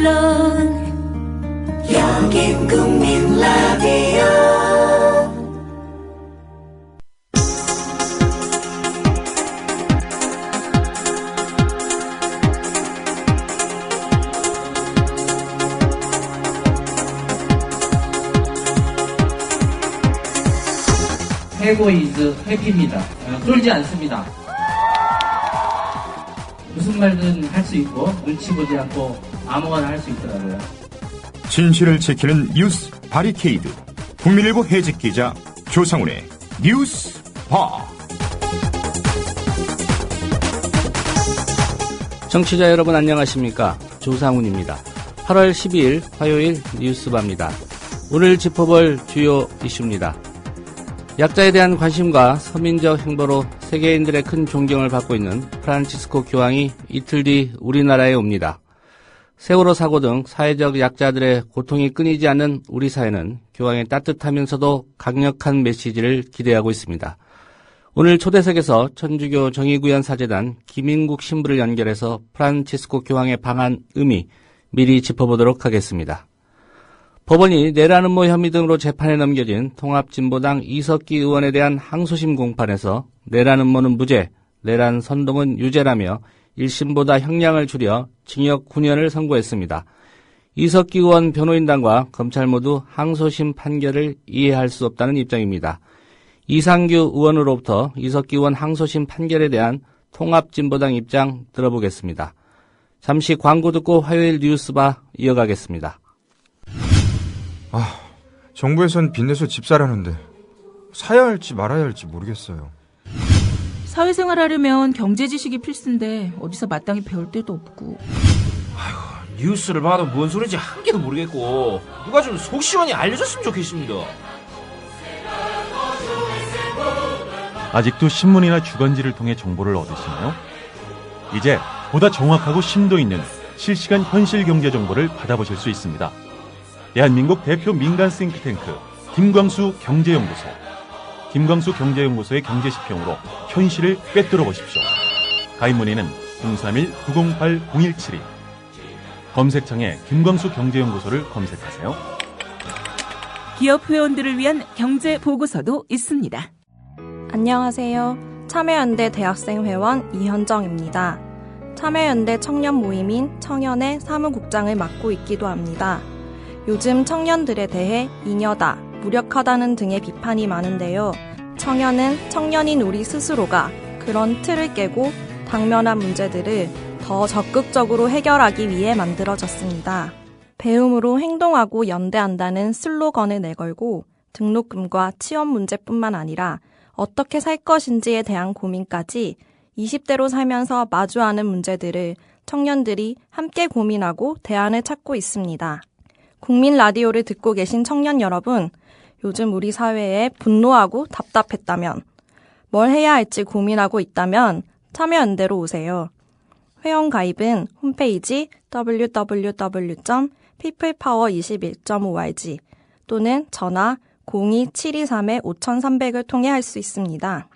물론 여긴 국민 라디오. 해고 이즈 해피입니다. 쫄지 않습니다. 무슨 말든 할 수 있고 눈치 보지 않고 아무거나 할 수 있더라고요. 진실을 지키는 뉴스 바리케이드. 국민일보 해직 기자 조상훈의 뉴스 바. 청취자 여러분 안녕하십니까? 조상훈입니다. 8월 12일 화요일 뉴스바입니다. 오늘 짚어볼 주요 이슈입니다. 약자에 대한 관심과 서민적 행보로 세계인들의 큰 존경을 받고 있는 프란치스코 교황이 이틀 뒤 우리나라에 옵니다. 세월호 사고 등 사회적 약자들의 고통이 끊이지 않는 우리 사회는 교황의 따뜻하면서도 강력한 메시지를 기대하고 있습니다. 오늘 초대석에서 천주교 정의구현사재단 김인국 신부를 연결해서 프란치스코 교황의 방한 의미 미리 짚어보도록 하겠습니다. 법원이 내란음모 혐의 등으로 재판에 넘겨진 통합진보당 이석기 의원에 대한 항소심 공판에서 내란음모는 무죄, 내란 선동은 유죄라며 1심보다 형량을 줄여 징역 9년을 선고했습니다. 이석기 의원 변호인단과 검찰 모두 항소심 판결을 이해할 수 없다는 입장입니다. 이상규 의원으로부터 이석기 의원 항소심 판결에 대한 통합진보당 입장 들어보겠습니다. 잠시 광고 듣고 화요일 뉴스바 이어가겠습니다. 정부에선 빚내서 집 사라는데 사야 할지 말아야 할지 모르겠어요. 사회생활 하려면 경제 지식이 필수인데 어디서 마땅히 배울 데도 없고. 뉴스를 봐도 뭔 소리인지 한 개도 모르겠고 누가 좀 속 시원히 알려줬으면 좋겠습니다. 아직도 신문이나 주간지를 통해 정보를 얻으시나요? 이제 보다 정확하고 심도 있는 실시간 현실 경제 정보를 받아보실 수 있습니다. 대한민국 대표 민간 싱크탱크 김광수 경제연구소. 김광수 경제연구소의 경제시평으로 현실을 꿰뚫어 보십시오. 가입 문의는 031-908-0172. 검색창에 김광수 경제연구소를 검색하세요. 기업 회원들을 위한 경제 보고서도 있습니다. 안녕하세요. 참여연대 대학생 회원 이현정입니다. 참여연대 청년 모임인 청년의 사무국장을 맡고 있기도 합니다. 요즘 청년들에 대해 잉여다, 무력하다는 등의 비판이 많은데요. 청년은 청년인 우리 스스로가 그런 틀을 깨고 당면한 문제들을 더 적극적으로 해결하기 위해 만들어졌습니다. 배움으로 행동하고 연대한다는 슬로건을 내걸고 등록금과 취업 문제뿐만 아니라 어떻게 살 것인지에 대한 고민까지 20대로 살면서 마주하는 문제들을 청년들이 함께 고민하고 대안을 찾고 있습니다. 국민 라디오를 듣고 계신 청년 여러분, 요즘 우리 사회에 분노하고 답답했다면, 뭘 해야 할지 고민하고 있다면 참여연대로 오세요. 회원 가입은 홈페이지 www.peoplepower21.org 또는 전화 02-723-5300을 통해 할 수 있습니다.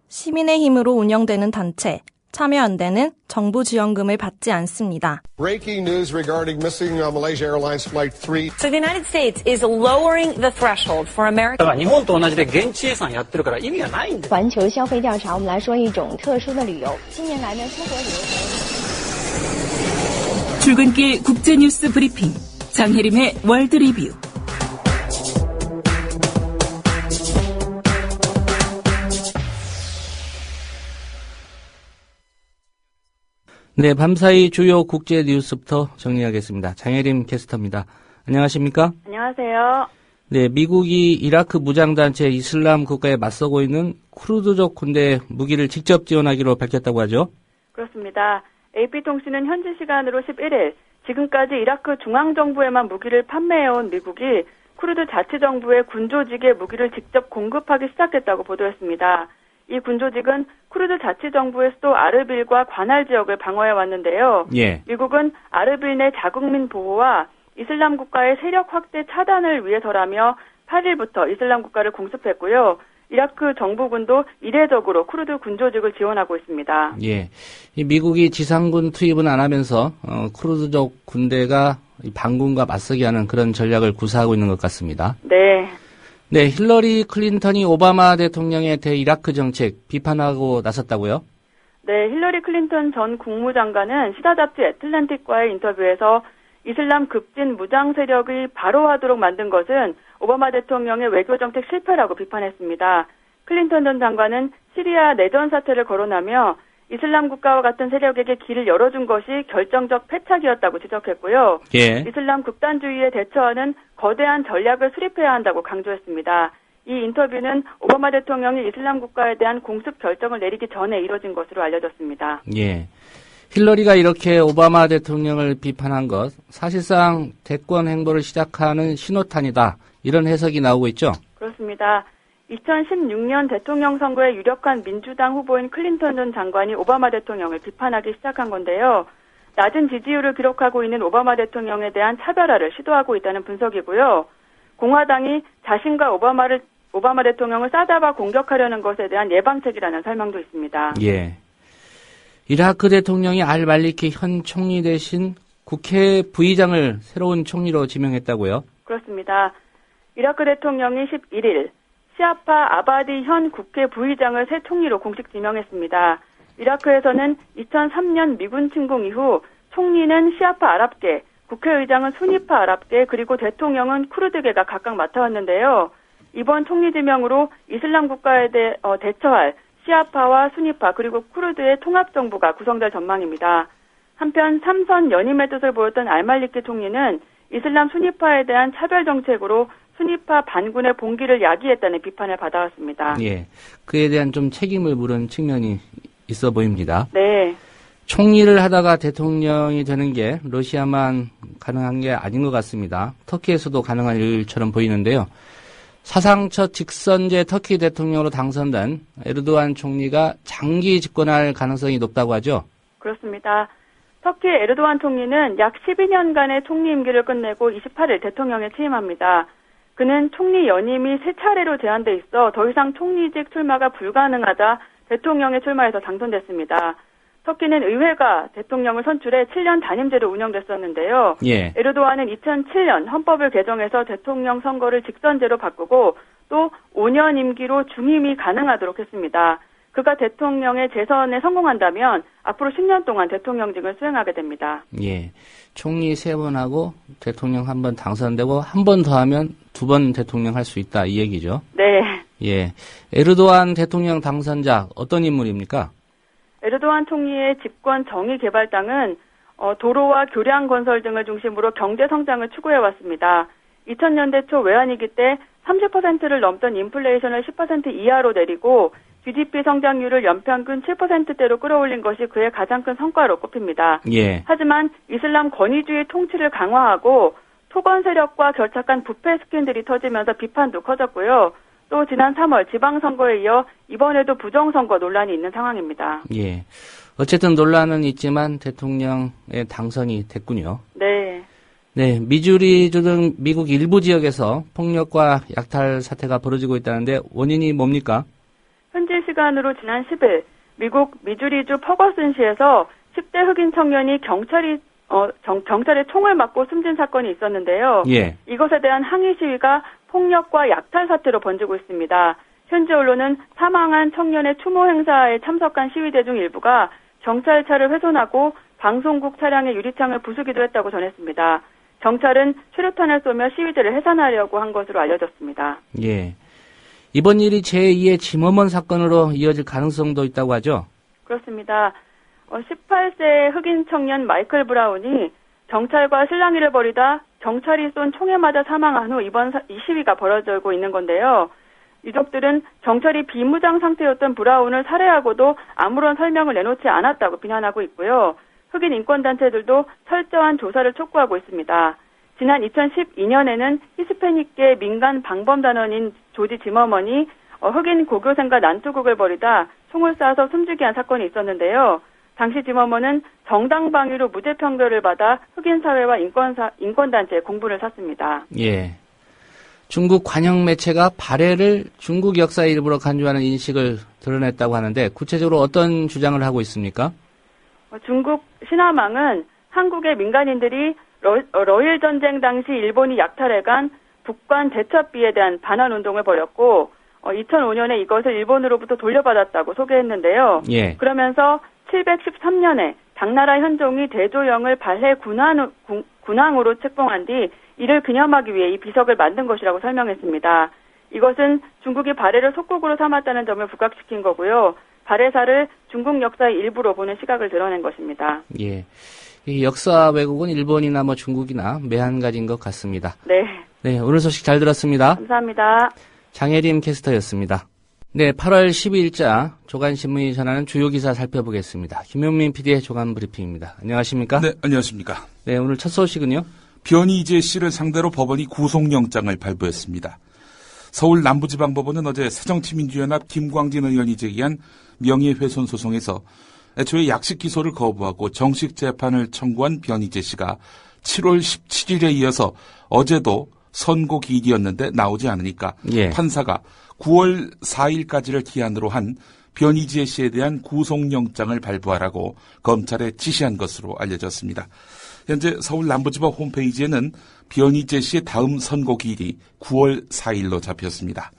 시민의 힘으로 운영되는 단체 참여연대는 정부 지원금을 받지 않습니다. Breaking news regarding missing Malaysia Airlines Flight 3. So the United States is lowering the threshold for American. 日本と同じで現地予算やってるから意味がないんだ。环球消费调查，我们来说一种特殊的旅游。近年来呢，出国旅游。 출근길 국제뉴스 브리핑 장혜림의 월드 리뷰. 네, 밤사이 주요 국제 뉴스부터 정리하겠습니다. 장혜림 캐스터입니다. 안녕하십니까? 안녕하세요. 네, 미국이 이라크 무장단체 이슬람 국가에 맞서고 있는 쿠르드족 군대에 무기를 직접 지원하기로 밝혔다고 하죠? 그렇습니다. AP통신은 현지 시간으로 11일 지금까지 이라크 중앙정부에만 무기를 판매해온 미국이 쿠르드 자치정부의 군조직에 무기를 직접 공급하기 시작했다고 보도했습니다. 이 군조직은 쿠르드 자치정부의 수도 아르빌과 관할 지역을 방어해 왔는데요. 예. 미국은 아르빌 내 자국민 보호와 이슬람 국가의 세력 확대 차단을 위해서라며 8일부터 이슬람 국가를 공습했고요. 이라크 정부군도 이례적으로 쿠르드 군조직을 지원하고 있습니다. 예. 이 미국이 지상군 투입은 안 하면서 쿠르드족 군대가 이 반군과 맞서게 하는 그런 전략을 구사하고 있는 것 같습니다. 네. 네, 힐러리 클린턴이 오바마 대통령의 대이라크 정책 비판하고 나섰다고요? 네, 힐러리 클린턴 전 국무장관은 시사 잡지 애틀랜틱과의 인터뷰에서 이슬람 급진 무장 세력이 바로하도록 만든 것은 오바마 대통령의 외교 정책 실패라고 비판했습니다. 클린턴 전 장관은 시리아 내전 사태를 거론하며 이슬람 국가와 같은 세력에게 길을 열어준 것이 결정적 패착이었다고 지적했고요. 예. 이슬람 극단주의에 대처하는 거대한 전략을 수립해야 한다고 강조했습니다. 이 인터뷰는 오바마 대통령이 이슬람 국가에 대한 공습 결정을 내리기 전에 이뤄진 것으로 알려졌습니다. 예. 힐러리가 이렇게 오바마 대통령을 비판한 것, 사실상 대권 행보를 시작하는 신호탄이다. 이런 해석이 나오고 있죠? 그렇습니다. 2016년 대통령 선거에 유력한 민주당 후보인 클린턴 전 장관이 오바마 대통령을 비판하기 시작한 건데요. 낮은 지지율을 기록하고 있는 오바마 대통령에 대한 차별화를 시도하고 있다는 분석이고요. 공화당이 자신과 오바마 대통령을 싸잡아 공격하려는 것에 대한 예방책이라는 설명도 있습니다. 예. 이라크 대통령이 알말리키 현 총리 대신 국회 부의장을 새로운 총리로 지명했다고요? 그렇습니다. 이라크 대통령이 11일 시아파 아바디 현 국회 부의장을 새 총리로 공식 지명했습니다. 이라크에서는 2003년 미군 침공 이후 총리는 시아파 아랍계, 국회의장은 수니파 아랍계, 그리고 대통령은 쿠르드계가 각각 맡아왔는데요. 이번 총리 지명으로 이슬람 국가에 대처할 시아파와 수니파 그리고 쿠르드의 통합정부가 구성될 전망입니다. 한편 삼선 연임의 뜻을 보였던 알말리키 총리는 이슬람 수니파에 대한 차별 정책으로 수니파 반군의 봉기를 야기했다는 비판을 받아왔습니다. 예, 그에 대한 좀 책임을 물은 측면이 있어 보입니다. 네. 총리를 하다가 대통령이 되는 게 러시아만 가능한 게 아닌 것 같습니다. 터키에서도 가능한 일처럼 보이는데요. 사상 첫 직선제 터키 대통령으로 당선된 에르도안 총리가 장기 집권할 가능성이 높다고 하죠? 그렇습니다. 터키 에르도안 총리는 약 12년간의 총리 임기를 끝내고 28일 대통령에 취임합니다. 그는 총리 연임이 3차례로 제한돼 있어 더 이상 총리직 출마가 불가능하자 대통령에 출마해서 당선됐습니다. 터키는 의회가 대통령을 선출해 7년 단임제로 운영됐었는데요. 예. 에르도안은 2007년 헌법을 개정해서 대통령 선거를 직선제로 바꾸고 또 5년 임기로 중임이 가능하도록 했습니다. 그가 대통령의 재선에 성공한다면 앞으로 10년 동안 대통령직을 수행하게 됩니다. 예. 총리 3번 하고 대통령 1번 당선되고 1번 더 하면 2번 대통령 할 수 있다 이 얘기죠. 네. 예. 에르도안 대통령 당선자 어떤 인물입니까? 에르도안 총리의 집권 정의개발당은 도로와 교량 건설 등을 중심으로 경제 성장을 추구해왔습니다. 2000년대 초 외환위기 때 30%를 넘던 인플레이션을 10% 이하로 내리고 GDP 성장률을 연평균 7%대로 끌어올린 것이 그의 가장 큰 성과로 꼽힙니다. 예. 하지만 이슬람 권위주의 통치를 강화하고 토건 세력과 결착한 부패 스캔들이 터지면서 비판도 커졌고요. 또 지난 3월 지방선거에 이어 이번에도 부정선거 논란이 있는 상황입니다. 예. 어쨌든 논란은 있지만 대통령의 당선이 됐군요. 네. 네, 미주리주 등 미국 일부 지역에서 폭력과 약탈 사태가 벌어지고 있다는데 원인이 뭡니까? 현지 시간으로 지난 10일 미국 미주리주 퍼거슨시에서 10대 흑인 청년이 경찰에 총을 맞고 숨진 사건이 있었는데요. 예. 이것에 대한 항의 시위가 폭력과 약탈 사태로 번지고 있습니다. 현지 언론은 사망한 청년의 추모 행사에 참석한 시위대 중 일부가 경찰차를 훼손하고 방송국 차량의 유리창을 부수기도 했다고 전했습니다. 경찰은 최루탄을 쏘며 시위대를 해산하려고 한 것으로 알려졌습니다. 예. 이번 일이 제2의 지머먼 사건으로 이어질 가능성도 있다고 하죠? 그렇습니다. 18세 흑인 청년 마이클 브라운이 경찰과 실랑이를 벌이다 경찰이 쏜 총에 맞아 사망한 후 이번 이 시위가 벌어지고 있는 건데요. 유족들은 경찰이 비무장 상태였던 브라운을 살해하고도 아무런 설명을 내놓지 않았다고 비난하고 있고요. 흑인 인권단체들도 철저한 조사를 촉구하고 있습니다. 지난 2012년에는 히스패닉계 민간 방범단원인 조지 지머먼이 흑인 고교생과 난투극을 벌이다 총을 쏴서 숨지게 한 사건이 있었는데요. 당시 지머먼은 정당방위로 무죄 판결을 받아 흑인 사회와 인권단체에 공분을 샀습니다. 예. 중국 관영 매체가 발해를 중국 역사의 일부로 간주하는 인식을 드러냈다고 하는데 구체적으로 어떤 주장을 하고 있습니까? 중국 신화망은 한국의 민간인들이 러일 전쟁 당시 일본이 약탈해간 북관 대첩비에 대한 반환 운동을 벌였고 2005년에 이것을 일본으로부터 돌려받았다고 소개했는데요. 예. 그러면서 713년에 당나라 현종이 대조영을 발해 군왕으로 책봉한 뒤 이를 기념하기 위해 이 비석을 만든 것이라고 설명했습니다. 이것은 중국이 발해를 속국으로 삼았다는 점을 부각시킨 거고요. 발해사를 중국 역사의 일부로 보는 시각을 드러낸 것입니다. 예. 이 역사 왜곡은 일본이나 중국이나 매한가지인 것 같습니다. 네. 네, 오늘 소식 잘 들었습니다. 감사합니다. 장혜림 캐스터였습니다. 네, 8월 12일자 조간신문이 전하는 주요 기사 살펴보겠습니다. 김용민 PD의 조간 브리핑입니다. 안녕하십니까? 네, 안녕하십니까? 네, 오늘 첫 소식은요? 변희재 씨를 상대로 법원이 구속영장을 발부했습니다. 서울 남부지방법원은 어제 새정치민주연합 김광진 의원이 제기한 명예훼손 소송에서 애초에 약식 기소를 거부하고 정식 재판을 청구한 변희재 씨가 7월 17일에 이어서 어제도 선고 기일이었는데 나오지 않으니까 예. 판사가 9월 4일까지를 기한으로 한 변희재 씨에 대한 구속영장을 발부하라고 검찰에 지시한 것으로 알려졌습니다. 현재 서울 남부지법 홈페이지에는 변희재 씨의 다음 선고 기일이 9월 4일로 잡혔습니다.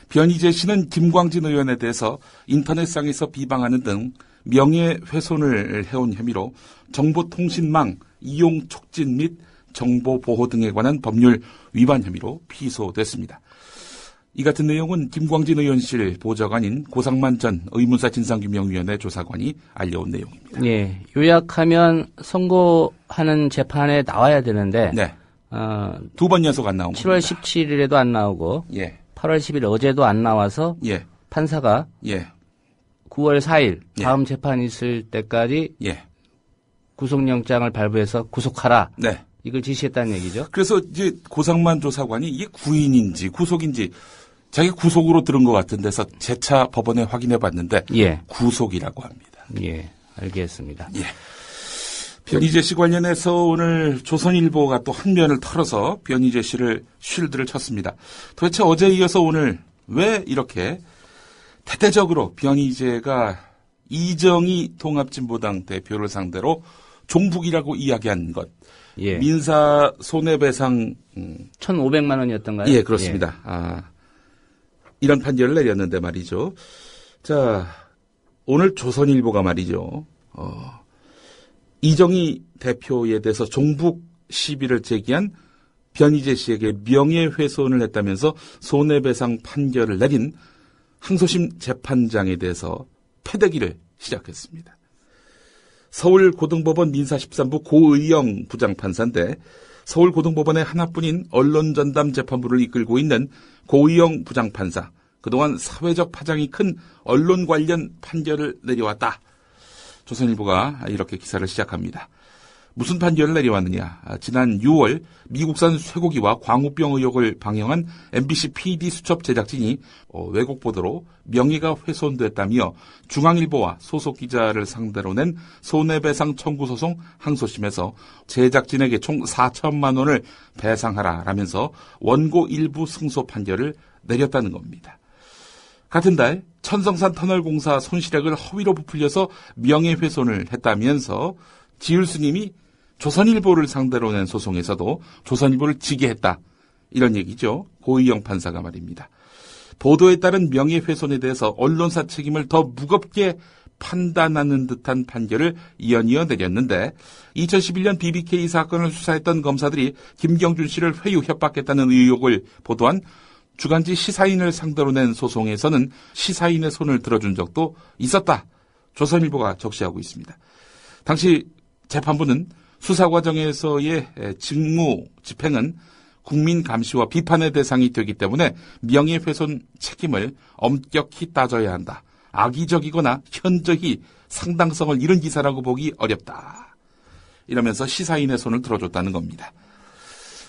변희재 씨는 김광진 의원에 대해서 인터넷상에서 비방하는 등 명예훼손을 해온 혐의로 정보통신망 이용 촉진 및 정보보호 등에 관한 법률 위반 혐의로 피소됐습니다. 이 같은 내용은 김광진 의원실 보좌관인 고상만 전 의문사 진상규명위원회 조사관이 알려온 내용입니다. 예, 요약하면 선고하는 재판에 나와야 되는데 네. 두 번 연속 안 나온 7월 겁니다. 17일에도 안 나오고 예. 8월 10일 어제도 안 나와서 예. 판사가 예. 9월 4일 예. 다음 재판이 있을 때까지 예. 구속영장을 발부해서 구속하라. 네. 이걸 지시했다는 얘기죠. 그래서 이제 고상만 조사관이 이게 구인인지 구속인지 자기 구속으로 들은 것 같은 데서 재차 법원에 확인해 봤는데 예. 구속이라고 합니다. 예, 알겠습니다. 예. 변희재 씨 관련해서 오늘 조선일보가 또 한 면을 털어서 변희재 씨를 쉴드를 쳤습니다. 도대체 어제 이어서 오늘 왜 이렇게 대대적으로 변희재가 이정희 통합진보당 대표를 상대로 종북이라고 이야기한 것. 예. 민사 손해배상 1,500만 원이었던가요? 예, 그렇습니다. 예. 이런 판결을 내렸는데 말이죠. 자, 오늘 조선일보가 말이죠. 이정희 대표에 대해서 종북 시비를 제기한 변희재 씨에게 명예훼손을 했다면서 손해배상 판결을 내린 항소심 재판장에 대해서 패대기를 시작했습니다. 서울고등법원 민사 13부 고의영 부장판사인데 서울고등법원의 하나뿐인 언론전담 재판부를 이끌고 있는 고의영 부장판사, 그동안 사회적 파장이 큰 언론 관련 판결을 내려왔다. 조선일보가 이렇게 기사를 시작합니다. 무슨 판결을 내려왔느냐. 지난 6월 미국산 쇠고기와 광우병 의혹을 방영한 MBC PD 수첩 제작진이 왜곡 보도로 명예가 훼손됐다며 중앙일보와 소속 기자를 상대로 낸 손해배상 청구 소송 항소심에서 제작진에게 총 4천만 원을 배상하라라면서 원고 일부 승소 판결을 내렸다는 겁니다. 같은 달 천성산 터널공사 손실액을 허위로 부풀려서 명예훼손을 했다면서 지율스님이 조선일보를 상대로 낸 소송에서도 조선일보를 지게 했다. 이런 얘기죠. 고의영 판사가 말입니다. 보도에 따른 명예훼손에 대해서 언론사 책임을 더 무겁게 판단하는 듯한 판결을 이어니어 내렸는데 2011년 BBK 사건을 수사했던 검사들이 김경준 씨를 회유 협박했다는 의혹을 보도한 주간지 시사인을 상대로 낸 소송에서는 시사인의 손을 들어준 적도 있었다. 조선일보가 적시하고 있습니다. 당시 재판부는 수사 과정에서의 직무 집행은 국민 감시와 비판의 대상이 되기 때문에 명예훼손 책임을 엄격히 따져야 한다. 악의적이거나 현저히 상당성을 잃은 기사라고 보기 어렵다. 이러면서 시사인의 손을 들어줬다는 겁니다.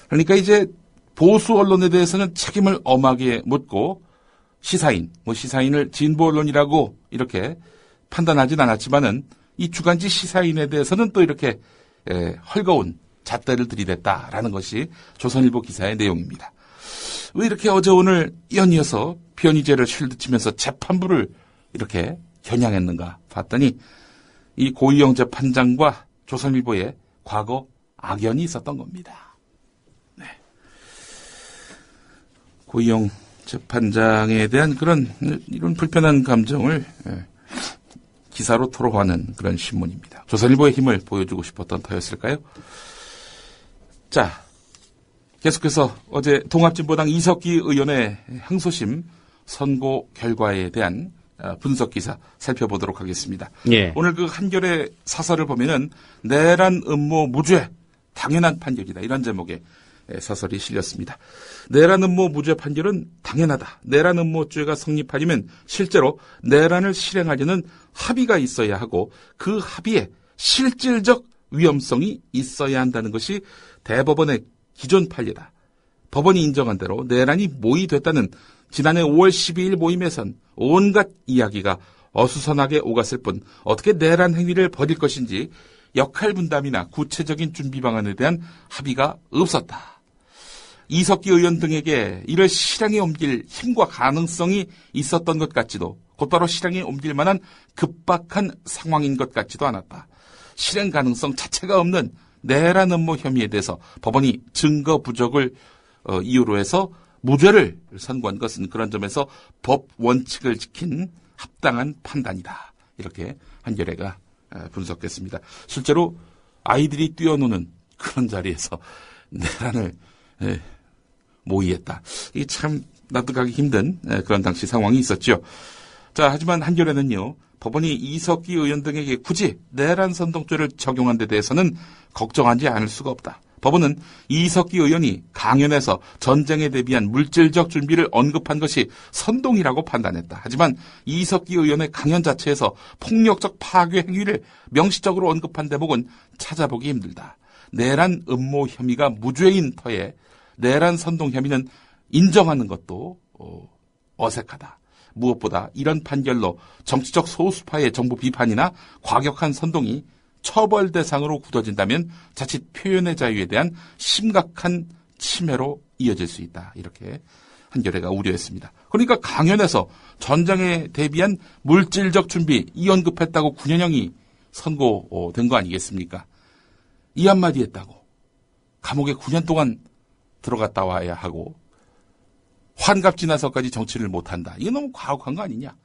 그러니까 이제 보수 언론에 대해서는 책임을 엄하게 묻고 시사인을 진보 언론이라고 이렇게 판단하진 않았지만은 이 주간지 시사인에 대해서는 또 이렇게 헐거운 잣대를 들이댔다라는 것이 조선일보 기사의 내용입니다. 왜 이렇게 어제 오늘 연이어서 변희재를 쉴드치면서 재판부를 이렇게 겨냥했는가 봤더니 이 고의영 재판장과 조선일보의 과거 악연이 있었던 겁니다. 네. 고이영 재판장에 대한 이런 불편한 감정을 기사로 토로하는 그런 신문입니다. 조선일보의 힘을 보여주고 싶었던 터였을까요? 자, 계속해서 어제 통합진보당 이석기 의원의 항소심 선고 결과에 대한 분석 기사 살펴보도록 하겠습니다. 예. 오늘 그 한겨레 사설을 보면은 내란 음모 무죄 당연한 판결이다 이런 제목의 사설이 실렸습니다. 내란 음모 무죄 판결은 당연하다. 내란 음모죄가 성립하려면 실제로 내란을 실행하려는 합의가 있어야 하고 그 합의에 실질적 위험성이 있어야 한다는 것이 대법원의 기존 판례다. 법원이 인정한 대로 내란이 모의됐다는 지난해 5월 12일 모임에선 온갖 이야기가 어수선하게 오갔을 뿐 어떻게 내란 행위를 벌일 것인지 역할 분담이나 구체적인 준비 방안에 대한 합의가 없었다. 이석기 의원 등에게 이를 실행에 옮길 힘과 가능성이 있었던 것 같지도 곧바로 실행에 옮길 만한 급박한 상황인 것 같지도 않았다. 실행 가능성 자체가 없는 내란 음모 혐의에 대해서 법원이 증거 부족을 이유로 해서 무죄를 선고한 것은 그런 점에서 법 원칙을 지킨 합당한 판단이다. 이렇게 한겨레가 분석했습니다. 실제로 아이들이 뛰어노는 그런 자리에서 내란을 모의했다. 이게 참 납득하기 힘든 그런 당시 상황이 있었죠. 자, 하지만 한겨레는요. 법원이 이석기 의원 등에게 굳이 내란 선동죄를 적용한 데 대해서는 걱정하지 않을 수가 없다. 법원은 이석기 의원이 강연에서 전쟁에 대비한 물질적 준비를 언급한 것이 선동이라고 판단했다. 하지만 이석기 의원의 강연 자체에서 폭력적 파괴 행위를 명시적으로 언급한 대목은 찾아보기 힘들다. 내란 음모 혐의가 무죄인 터에 내란 선동 혐의는 인정하는 것도 어색하다. 무엇보다 이런 판결로 정치적 소수파의 정부 비판이나 과격한 선동이 처벌 대상으로 굳어진다면 자칫 표현의 자유에 대한 심각한 침해로 이어질 수 있다. 이렇게 한겨레가 우려했습니다. 그러니까 강연에서 전쟁에 대비한 물질적 준비 이 언급했다고 9년형이 선고된 거 아니겠습니까? 이 한마디 했다고 감옥에 9년 동안 들어갔다 와야 하고 환갑 지나서까지 정치를 못한다. 이게 너무 과혹한 거 아니냐?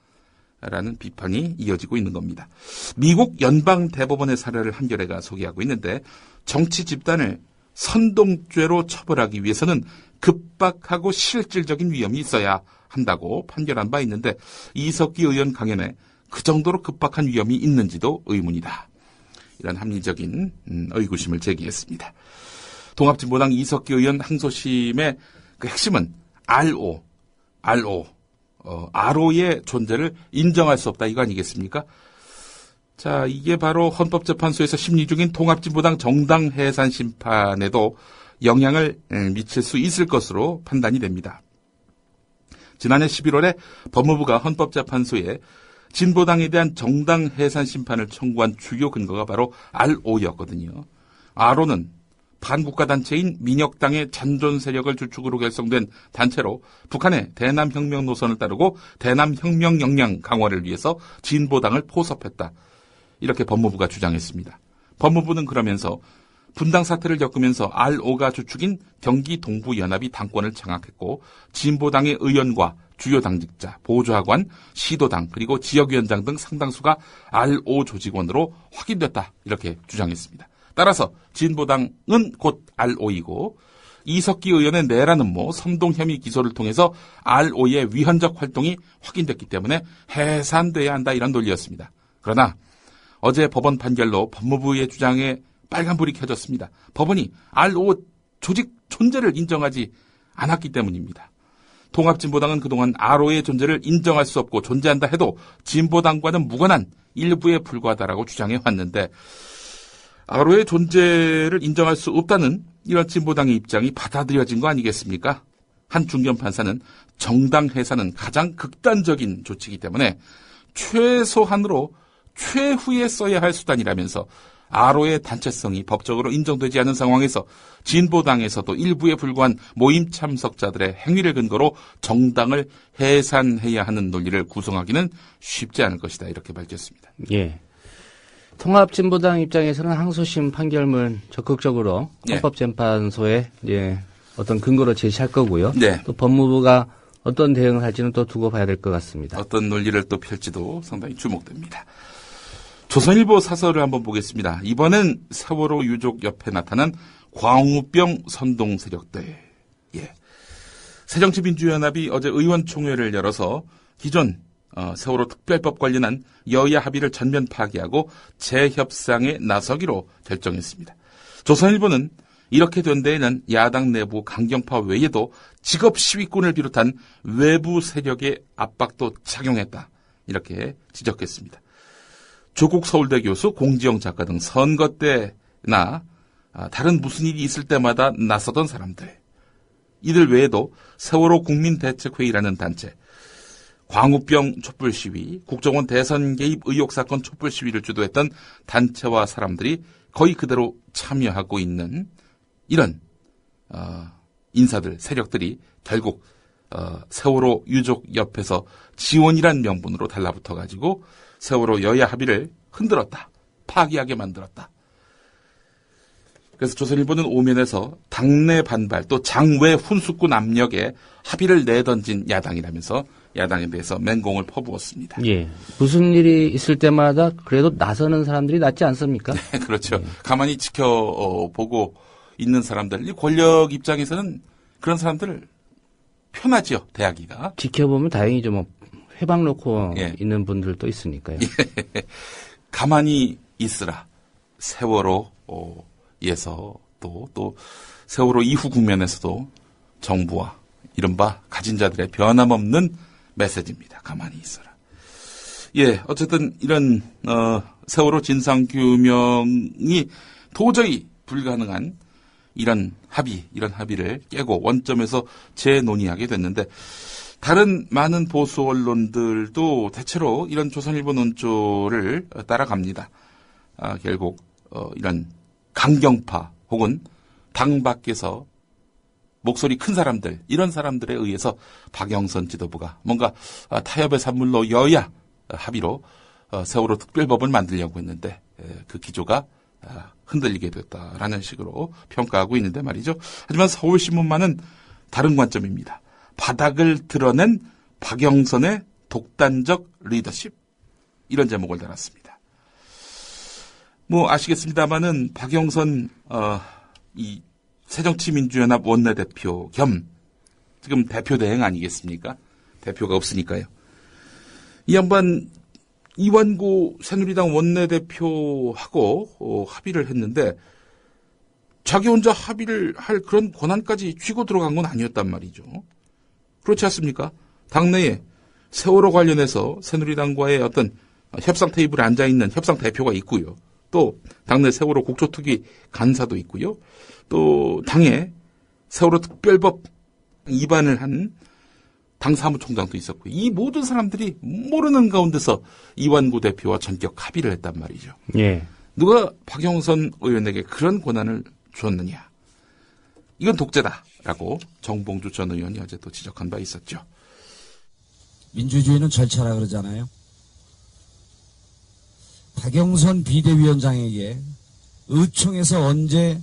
라는 비판이 이어지고 있는 겁니다. 미국 연방대법원의 사례를 한겨레가 소개하고 있는데 정치 집단을 선동죄로 처벌하기 위해서는 급박하고 실질적인 위험이 있어야 한다고 판결한 바 있는데 이석기 의원 강연에 그 정도로 급박한 위험이 있는지도 의문이다. 이런 합리적인 의구심을 제기했습니다. 통합진보당 이석기 의원 항소심의 그 핵심은 RO의 존재를 인정할 수 없다. 이거 아니겠습니까? 자, 이게 바로 헌법재판소에서 심리 중인 통합진보당 정당 해산 심판에도 영향을 미칠 수 있을 것으로 판단이 됩니다. 지난해 11월에 법무부가 헌법재판소에 진보당에 대한 정당 해산 심판을 청구한 주요 근거가 바로 RO였거든요. RO는 반국가 단체인 민혁당의 잔존 세력을 주축으로 결성된 단체로 북한의 대남혁명 노선을 따르고 대남혁명 역량 강화를 위해서 진보당을 포섭했다. 이렇게 법무부가 주장했습니다. 법무부는 그러면서 분당 사태를 겪으면서 RO가 주축인 경기 동부연합이 당권을 장악했고 진보당의 의원과 주요 당직자, 보좌관, 시도당 그리고 지역위원장 등 상당수가 RO 조직원으로 확인됐다. 이렇게 주장했습니다. 따라서 진보당은 곧 RO이고 이석기 의원의 내란 음모, 선동 혐의 기소를 통해서 RO의 위헌적 활동이 확인됐기 때문에 해산돼야 한다 이런 논리였습니다. 그러나 어제 법원 판결로 법무부의 주장에 빨간불이 켜졌습니다. 법원이 RO 조직 존재를 인정하지 않았기 때문입니다. 통합진보당은 그동안 RO의 존재를 인정할 수 없고 존재한다 해도 진보당과는 무관한 일부에 불과하다라고 주장해 왔는데 RO의 존재를 인정할 수 없다는 이런 진보당의 입장이 받아들여진 거 아니겠습니까? 한 중견 판사는 정당 해산은 가장 극단적인 조치이기 때문에 최소한으로 최후에 써야 할 수단이라면서 RO의 단체성이 법적으로 인정되지 않은 상황에서 진보당에서도 일부에 불과한 모임 참석자들의 행위를 근거로 정당을 해산해야 하는 논리를 구성하기는 쉽지 않을 것이다. 이렇게 밝혔습니다. 예. 통합진보당 입장에서는 항소심 판결문 적극적으로 헌법재판소에 어떤 근거로 제시할 거고요. 네. 또 법무부가 어떤 대응을 할지는 또 두고 봐야 될 것 같습니다. 어떤 논리를 또 펼지도 상당히 주목됩니다. 조선일보 사설을 한번 보겠습니다. 이번엔 세월호 유족 옆에 나타난 광우병 선동 세력들. 새정치민주연합이 어제 의원총회를 열어서 기존 세월호 특별법 관련한 여야 합의를 전면 파기하고 재협상에 나서기로 결정했습니다. 조선일보는 이렇게 된 데에는 야당 내부 강경파 외에도 직업 시위꾼을 비롯한 외부 세력의 압박도 작용했다. 이렇게 지적했습니다. 조국 서울대 교수, 공지영 작가 등 선거 때나 다른 무슨 일이 있을 때마다 나서던 사람들. 이들 외에도 세월호 국민대책회의라는 단체, 광우병 촛불 시위, 국정원 대선 개입 의혹 사건 촛불 시위를 주도했던 단체와 사람들이 거의 그대로 참여하고 있는 이런 인사들, 세력들이 결국 세월호 유족 옆에서 지원이란 명분으로 달라붙어가지고 세월호 여야 합의를 흔들었다. 파기하게 만들었다. 그래서 조선일보는 오면에서 당내 반발 또 장외 훈수꾼 압력에 합의를 내던진 야당이라면서 야당에 대해서 맹공을 퍼부었습니다. 예. 무슨 일이 있을 때마다 그래도 나서는 사람들이 낫지 않습니까? 네, 그렇죠. 가만히 지켜보고 있는 사람들, 이 권력 입장에서는 그런 사람들을 편하지요, 대하기가. 지켜보면 다행이죠. 뭐 회방 놓고 있는 분들도 있으니까요. 가만히 있으라. 세월호에서 또 세월호 이후 국면에서도 정부와 이른바 가진 자들의 변함없는 메시지입니다. 가만히 있어라. 어쨌든 이런 세월호 진상규명이 도저히 불가능한 이런 합의를 깨고 원점에서 재논의하게 됐는데 다른 많은 보수 언론들도 대체로 이런 조선일보 논조를 따라갑니다. 결국 이런 강경파 혹은 당 밖에서 목소리 큰 사람들, 이런 사람들에 의해서 박영선 지도부가 뭔가 타협의 산물로 여야 합의로 세월호 특별법을 만들려고 했는데 그 기조가 흔들리게 됐다라는 식으로 평가하고 있는데 말이죠. 하지만 서울신문만은 다른 관점입니다. 바닥을 드러낸 박영선의 독단적 리더십, 이런 제목을 달았습니다. 뭐 아시겠습니다마는 박영선 이 새정치민주연합 원내대표 겸 지금 대표 대행 아니겠습니까? 대표가 없으니까요. 이 양반 이완구 새누리당 원내대표하고 합의를 했는데 자기 혼자 합의를 할 그런 권한까지 쥐고 들어간 건 아니었단 말이죠. 그렇지 않습니까? 당내에 세월호 관련해서 새누리당과의 어떤 협상 테이블에 앉아있는 협상 대표가 있고요. 또 당내 세월호 국조특위 간사도 있고요. 또 당에 세월호 특별법 위반을 한 당 사무총장도 있었고요. 이 모든 사람들이 모르는 가운데서 이완구 대표와 전격 합의를 했단 말이죠. 누가 박영선 의원에게 그런 권한을 줬느냐. 이건 독재다라고 정봉주 전 의원이 어제 또 지적한 바 있었죠. 민주주의는 절차라 그러잖아요. 박영선 비대위원장에게 의총에서 언제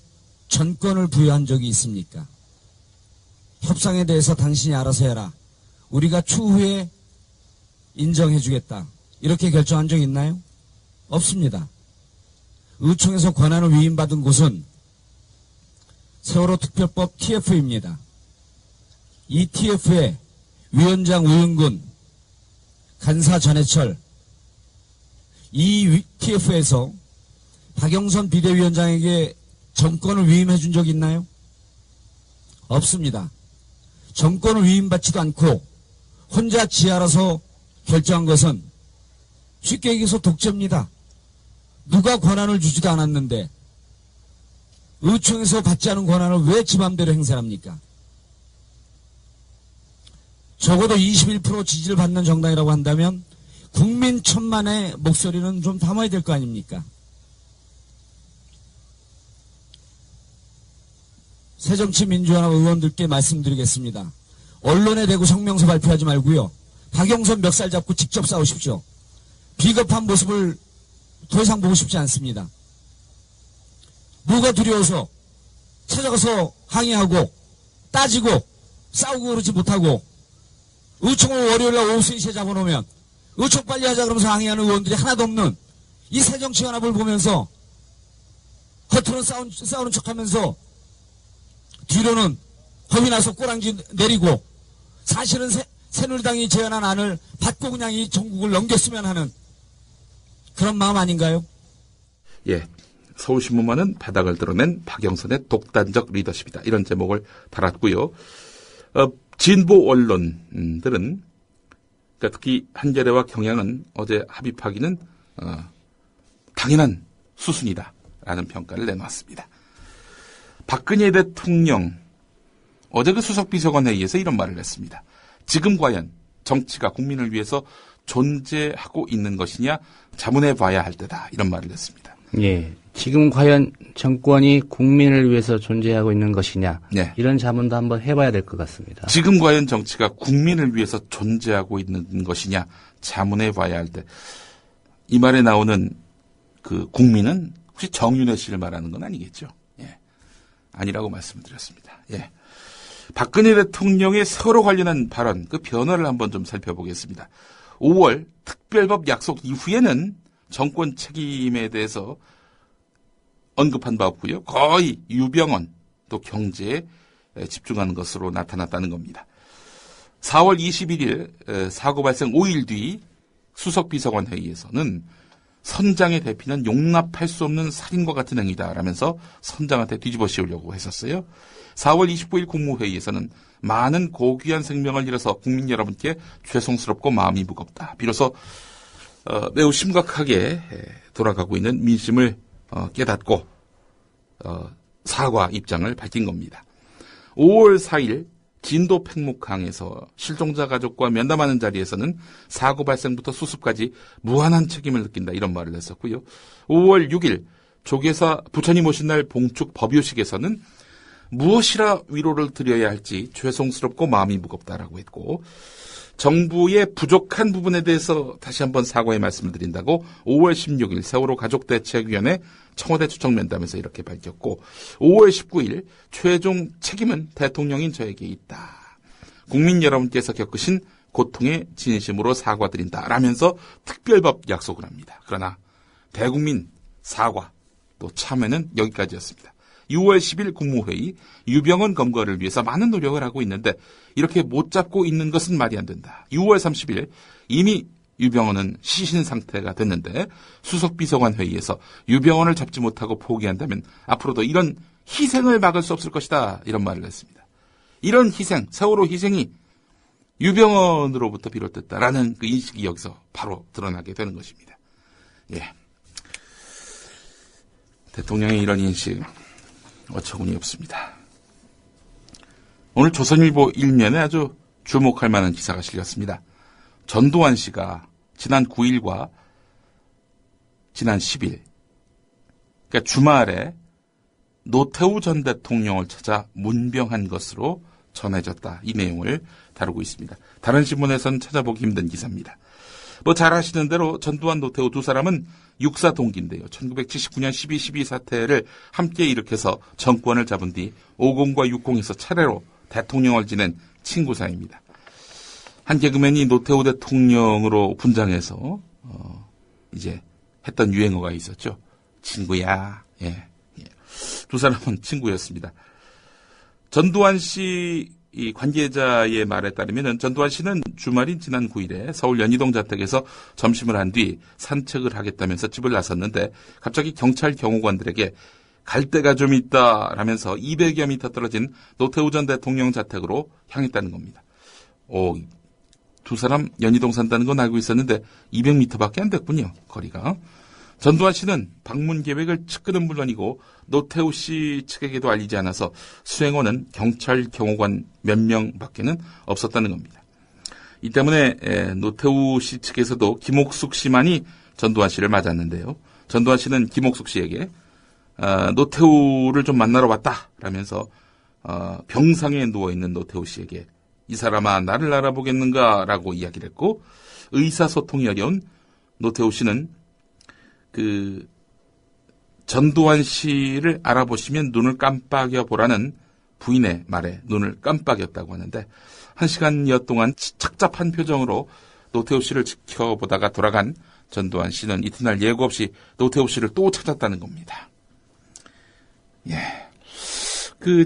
전권을 부여한 적이 있습니까? 협상에 대해서 당신이 알아서 해라. 우리가 추후에 인정해주겠다. 이렇게 결정한 적 있나요? 없습니다. 의총에서 권한을 위임받은 곳은 세월호 특별법 TF입니다. 이 TF에 위원장 우윤근, 간사 전해철, 이 TF에서 박영선 비대위원장에게 정권을 위임해 준 적 있나요? 없습니다. 정권을 위임받지도 않고 혼자 지 알아서 결정한 것은 쉽게 얘기해서 독재입니다. 누가 권한을 주지도 않았는데 의총에서 받지 않은 권한을 왜 지 맘대로 행사합니까? 적어도 21% 지지를 받는 정당이라고 한다면 국민 천만의 목소리는 좀 담아야 될 거 아닙니까? 새정치민주연합 의원들께 말씀드리겠습니다. 언론에 대고 성명서 발표하지 말고요. 박영선 멱살 잡고 직접 싸우십시오. 비겁한 모습을 더 이상 보고 싶지 않습니다. 뭐가 두려워서 찾아가서 항의하고 따지고 싸우고 그러지 못하고 의총을 월요일날 오후 3시에 잡아놓으면 의총 빨리 하자 그러면서 항의하는 의원들이 하나도 없는 이 새정치연합을 보면서 겉으로는 싸우는 척하면서 뒤로는 겁이 나서 꼬랑지 내리고 사실은 새누리당이 제안한 안을 받고 그냥 이 전국을 넘겼으면 하는 그런 마음 아닌가요? 예, 서울신문만은 바닥을 드러낸 박영선의 독단적 리더십이다. 이런 제목을 달았고요. 진보 언론들은 그러니까 특히 한겨레와 경향은 어제 합의하기는 당연한 수순이다라는 평가를 내놨습니다. 박근혜 대통령 어제 그 수석비서관 회의에서 이런 말을 했습니다. 지금 과연 정치가 국민을 위해서 존재하고 있는 것이냐 자문해 봐야 할 때다. 이런 말을 했습니다. 예. 지금 과연 정권이 국민을 위해서 존재하고 있는 것이냐. 네. 이런 자문도 한번 해봐야 될 것 같습니다. 지금 과연 정치가 국민을 위해서 존재하고 있는 것이냐 자문해 봐야 할 때. 이 말에 나오는 그 국민은 혹시 정윤회 씨를 말하는 건 아니겠죠? 예. 아니라고 말씀드렸습니다. 예. 박근혜 대통령의 세월호 관련한 발언, 그 변화를 한번 좀 살펴보겠습니다. 5월 특별법 약속 이후에는 정권 책임에 대해서 언급한 바 없고요. 거의 유병언 또 경제에 집중하는 것으로 나타났다는 겁니다. 4월 21일 사고 발생 5일 뒤 수석비서관 회의에서는 선장의 대피는 용납할 수 없는 살인과 같은 행위다라면서 선장한테 뒤집어 씌우려고 했었어요. 4월 29일 국무회의에서는 많은 고귀한 생명을 잃어서 국민 여러분께 죄송스럽고 마음이 무겁다. 비로소 매우 심각하게 돌아가고 있는 민심을 깨닫고 사과 입장을 밝힌 겁니다. 5월 4일 진도 팽목항에서 실종자 가족과 면담하는 자리에서는 사고 발생부터 수습까지 무한한 책임을 느낀다. 이런 말을 했었고요. 5월 6일 조계사 부처님 오신 날 봉축 법요식에서는 무엇이라 위로를 드려야 할지 죄송스럽고 마음이 무겁다라고 했고, 정부의 부족한 부분에 대해서 다시 한번 사과의 말씀을 드린다고 5월 16일 세월호 가족대책위원회 청와대 초청 면담에서 이렇게 밝혔고, 5월 19일 최종 책임은 대통령인 저에게 있다. 국민 여러분께서 겪으신 고통에 진심으로 사과드린다라면서 특별법 약속을 합니다. 그러나 대국민 사과 또 참회는 여기까지였습니다. 6월 10일 국무회의 유병언 검거를 위해서 많은 노력을 하고 있는데 이렇게 못 잡고 있는 것은 말이 안 된다. 6월 30일 이미 유병언은 시신 상태가 됐는데 수석비서관 회의에서 유병언을 잡지 못하고 포기한다면 앞으로도 이런 희생을 막을 수 없을 것이다. 이런 말을 했습니다. 이런 희생, 세월호 희생이 유병언으로부터 비롯됐다라는 그 인식이 여기서 바로 드러나게 되는 것입니다. 예. 대통령의 이런 인식 어처구니 없습니다. 오늘 조선일보 1면에 아주 주목할 만한 기사가 실렸습니다. 전두환 씨가 지난 9일과 지난 10일, 그러니까 주말에 노태우 전 대통령을 찾아 문병한 것으로 전해졌다. 이 내용을 다루고 있습니다. 다른 신문에서는 찾아보기 힘든 기사입니다. 잘 아시는 대로 전두환, 노태우 두 사람은 육사 동기인데요. 1979년 12.12 사태를 함께 일으켜서 정권을 잡은 뒤 50과 60에서 차례로 대통령을 지낸 친구 사이입니다. 한 개그맨이 노태우 대통령으로 분장해서 이제 했던 유행어가 있었죠. 친구야. 예. 두 사람은 친구였습니다. 전두환 씨 이 관계자의 말에 따르면 전두환 씨는 주말인 지난 9일에 서울 연희동 자택에서 점심을 한 뒤 산책을 하겠다면서 집을 나섰는데 갑자기 경찰 경호관들에게 갈 데가 좀 있다라면서 200여 미터 떨어진 노태우 전 대통령 자택으로 향했다는 겁니다. 두 사람 연희동 산다는 건 알고 있었는데 200m밖에 안 됐군요. 거리가. 전두환 씨는 방문 계획을 측근은 물론이고 노태우 씨 측에게도 알리지 않아서 수행원은 경찰 경호관 몇 명밖에는 없었다는 겁니다. 이 때문에 노태우 씨 측에서도 김옥숙 씨만이 전두환 씨를 맞았는데요. 전두환 씨는 김옥숙 씨에게 노태우를 좀 만나러 왔다라면서 병상에 누워있는 노태우 씨에게 이 사람아 나를 알아보겠는가 라고 이야기를 했고, 의사소통이 어려운 노태우 씨는 전두환 씨를 알아보시면 눈을 깜빡여 보라는 부인의 말에 눈을 깜빡였다고 하는데 1시간여 동안 착잡한 표정으로 노태우 씨를 지켜보다가 돌아간 전두환 씨는 이튿날 예고 없이 노태우 씨를 또 찾았다는 겁니다. 예.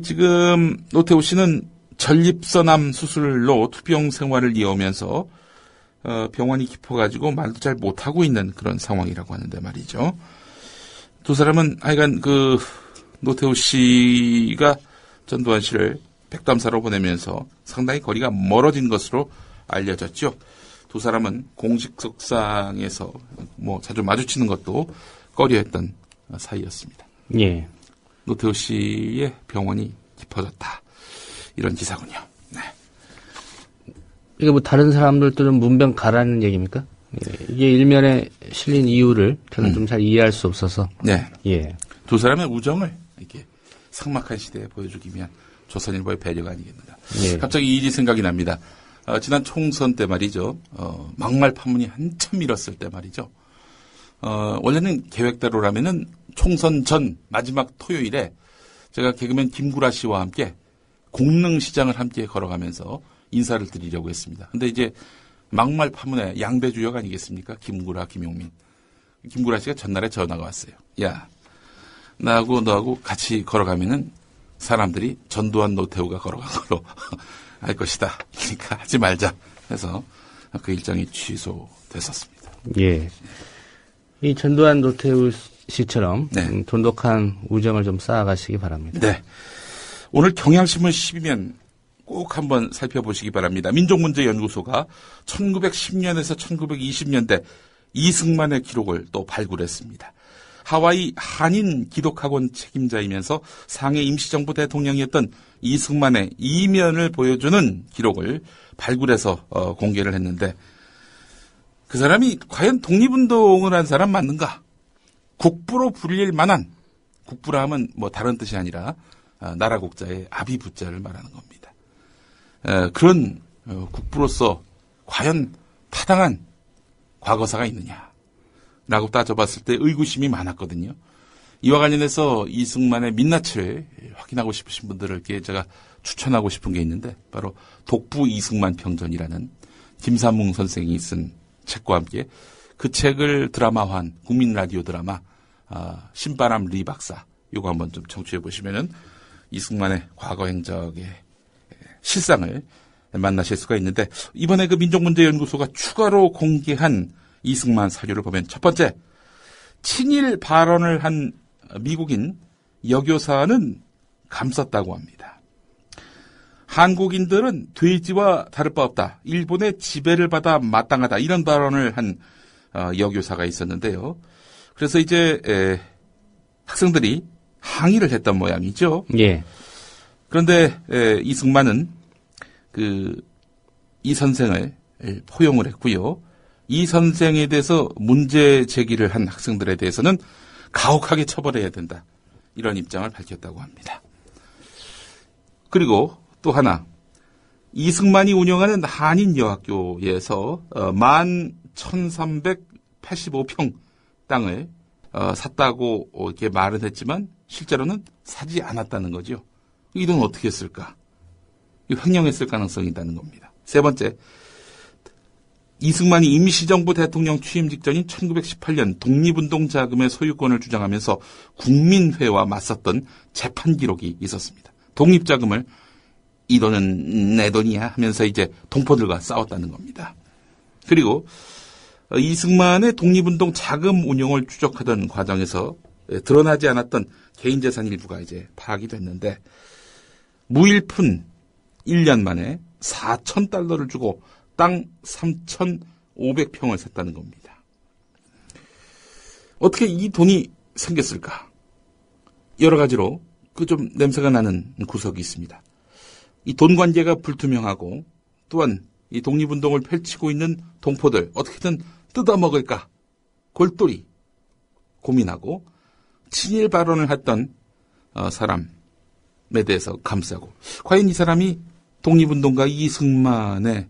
지금 노태우 씨는 전립선암 수술로 투병 생활을 이어오면서 병원이 깊어가지고 말도 잘 못하고 있는 그런 상황이라고 하는데 말이죠. 두 사람은 하여간 노태우 씨가 전두환 씨를 백담사로 보내면서 상당히 거리가 멀어진 것으로 알려졌죠. 두 사람은 공식석상에서 자주 마주치는 것도 꺼려했던 사이였습니다. 예. 노태우 씨의 병원이 깊어졌다. 이런 기사군요. 네. 이게 다른 사람들도 문병 가라는 얘기입니까? 예. 이게 일면에 실린 이유를 저는 좀 잘 이해할 수 없어서. 네. 예. 두 사람의 우정을 이렇게 삭막한 시대에 보여주기 위한 조선일보의 배려가 아니겠는가. 예. 갑자기 이 일이 생각이 납니다. 지난 총선 때 말이죠. 막말 파문이 한참 일었을 때 말이죠. 원래는 계획대로라면은 총선 전 마지막 토요일에 제가 개그맨 김구라 씨와 함께 공릉시장을 함께 걸어가면서 인사를 드리려고 했습니다. 근데 이제 막말 파문의 양배주역 아니겠습니까? 김구라, 김용민. 김구라 씨가 전날에 전화가 왔어요. 야, 나하고 너하고 같이 걸어가면은 사람들이 전두환 노태우가 걸어간 걸로 알 것이다. 그러니까 하지 말자 해서 그 일정이 취소됐었습니다. 예. 이 전두환 노태우 씨처럼 네. 돈독한 우정을 좀 쌓아가시기 바랍니다. 네. 오늘 경향신문 12면 꼭 한번 살펴보시기 바랍니다. 민족문제연구소가 1910년에서 1920년대 이승만의 기록을 또 발굴했습니다. 하와이 한인 기독학원 책임자이면서 상해 임시정부 대통령이었던 이승만의 이면을 보여주는 기록을 발굴해서 공개를 했는데 그 사람이 과연 독립운동을 한 사람 맞는가? 국부로 불릴 만한, 국부라 하면 다른 뜻이 아니라 나라 국자의 아비부자를 말하는 겁니다. 그런 국부로서 과연 타당한 과거사가 있느냐라고 따져봤을 때 의구심이 많았거든요. 이와 관련해서 이승만의 민낯을 확인하고 싶으신 분들에게 제가 추천하고 싶은 게 있는데 바로 독부 이승만 평전이라는 김삼웅 선생이 쓴 책과 함께 그 책을 드라마화한 국민 라디오 드라마 신바람 리 박사 요거 한번 좀 청취해 보시면은 이승만의 과거 행적의 실상을 만나실 수가 있는데 이번에 그 민족문제연구소가 추가로 공개한 이승만 사료를 보면 첫 번째 친일 발언을 한 미국인 여교사는 감쌌다고 합니다. 한국인들은 돼지와 다를 바 없다. 일본의 지배를 받아 마땅하다. 이런 발언을 한 여교사가 있었는데요. 그래서 이제 학생들이 항의를 했던 모양이죠. 예. 그런데 이승만은 이 선생을 포용을 했고요. 이 선생에 대해서 문제 제기를 한 학생들에 대해서는 가혹하게 처벌해야 된다. 이런 입장을 밝혔다고 합니다. 그리고 또 하나, 이승만이 운영하는 한인 여학교에서 11,385평 땅을 샀다고 이렇게 말은 했지만 실제로는 사지 않았다는 거죠. 이 돈 어떻게 쓸까? 횡령했을 가능성이 있다는 겁니다. 세 번째, 이승만이 임시정부 대통령 취임 직전인 1918년 독립운동 자금의 소유권을 주장하면서 국민회와 맞섰던 재판 기록이 있었습니다. 독립자금을 이 돈은 내 돈이야 하면서 이제 동포들과 싸웠다는 겁니다. 그리고 이승만의 독립운동 자금 운용을 추적하던 과정에서 드러나지 않았던 개인재산 일부가 이제 파악이 됐는데 무일푼 1년 만에 4,000달러를 주고 땅 3,500평을 샀다는 겁니다. 어떻게 이 돈이 생겼을까? 여러 가지로 좀 냄새가 나는 구석이 있습니다. 이 돈 관계가 불투명하고 또한 이 독립운동을 펼치고 있는 동포들 어떻게든 뜯어먹을까 골똘히 고민하고 친일 발언을 했던 사람에 대해서 감싸고 과연 이 사람이 독립운동가 이승만의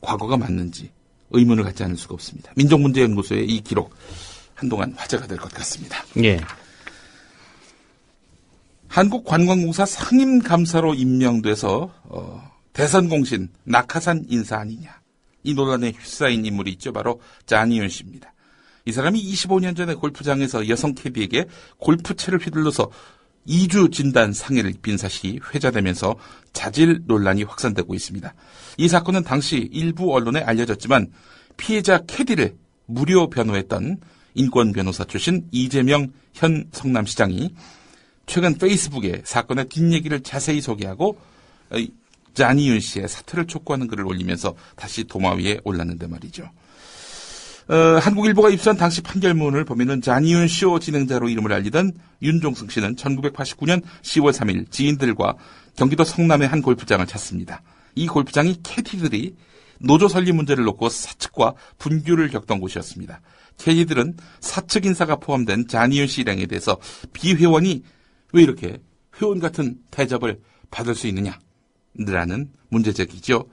과거가 맞는지 의문을 갖지 않을 수가 없습니다. 민족문제연구소의 이 기록 한동안 화제가 될 것 같습니다. 예. 한국관광공사 상임감사로 임명돼서 대선 공신 낙하산 인사 아니냐. 이 논란에 휩싸인 인물이 있죠. 바로 잔이윤 씨입니다. 이 사람이 25년 전에 골프장에서 여성 캐디에게 골프채를 휘둘러서 2주 진단 상해를 입힌 사실이 회자되면서 자질 논란이 확산되고 있습니다. 이 사건은 당시 일부 언론에 알려졌지만 피해자 캐디를 무료 변호했던 인권 변호사 출신 이재명 현 성남시장이 최근 페이스북에 사건의 뒷얘기를 자세히 소개하고 잔이윤 씨의 사퇴를 촉구하는 글을 올리면서 다시 도마 위에 올랐는데 말이죠. 한국일보가 입수한 당시 판결문을 보면은 잔이윤 쇼 진행자로 이름을 알리던 윤종승 씨는 1989년 10월 3일 지인들과 경기도 성남의 한 골프장을 찾습니다. 이 골프장이 캐디들이 노조 설립 문제를 놓고 사측과 분규를 겪던 곳이었습니다. 캐디들은 사측 인사가 포함된 잔이윤 씨 일행에 대해서 비회원이 왜 이렇게 회원 같은 대접을 받을 수 있느냐라는 문제제기죠.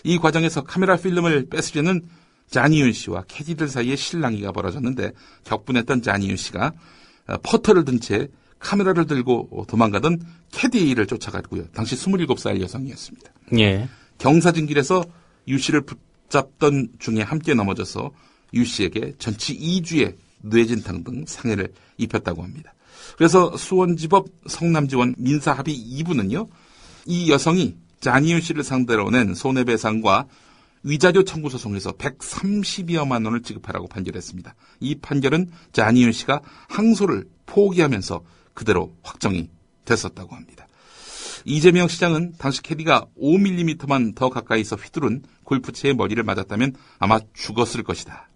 이 과정에서 카메라 필름을 뺏으려는 잔이윤 씨와 캐디들 사이에 실랑이가 벌어졌는데 격분했던 잔이윤 씨가 퍼터를 든 채 카메라를 들고 도망가던 캐디를 쫓아갔고요. 당시 27살 여성이었습니다. 예. 경사진길에서 유 씨를 붙잡던 중에 함께 넘어져서 유 씨에게 전치 2주의 뇌진탕 등 상해를 입혔다고 합니다. 그래서 수원지법 성남지원 민사합의 2부는요. 이 여성이 잔이윤 씨를 상대로 낸 손해배상과 위자료 청구 소송에서 130여만 원을 지급하라고 판결했습니다. 이 판결은 잔이윤 씨가 항소를 포기하면서 그대로 확정이 됐었다고 합니다. 이재명 시장은 당시 캐디가 5mm만 더 가까이서 휘두른 골프채의 머리를 맞았다면 아마 죽었을 것이다.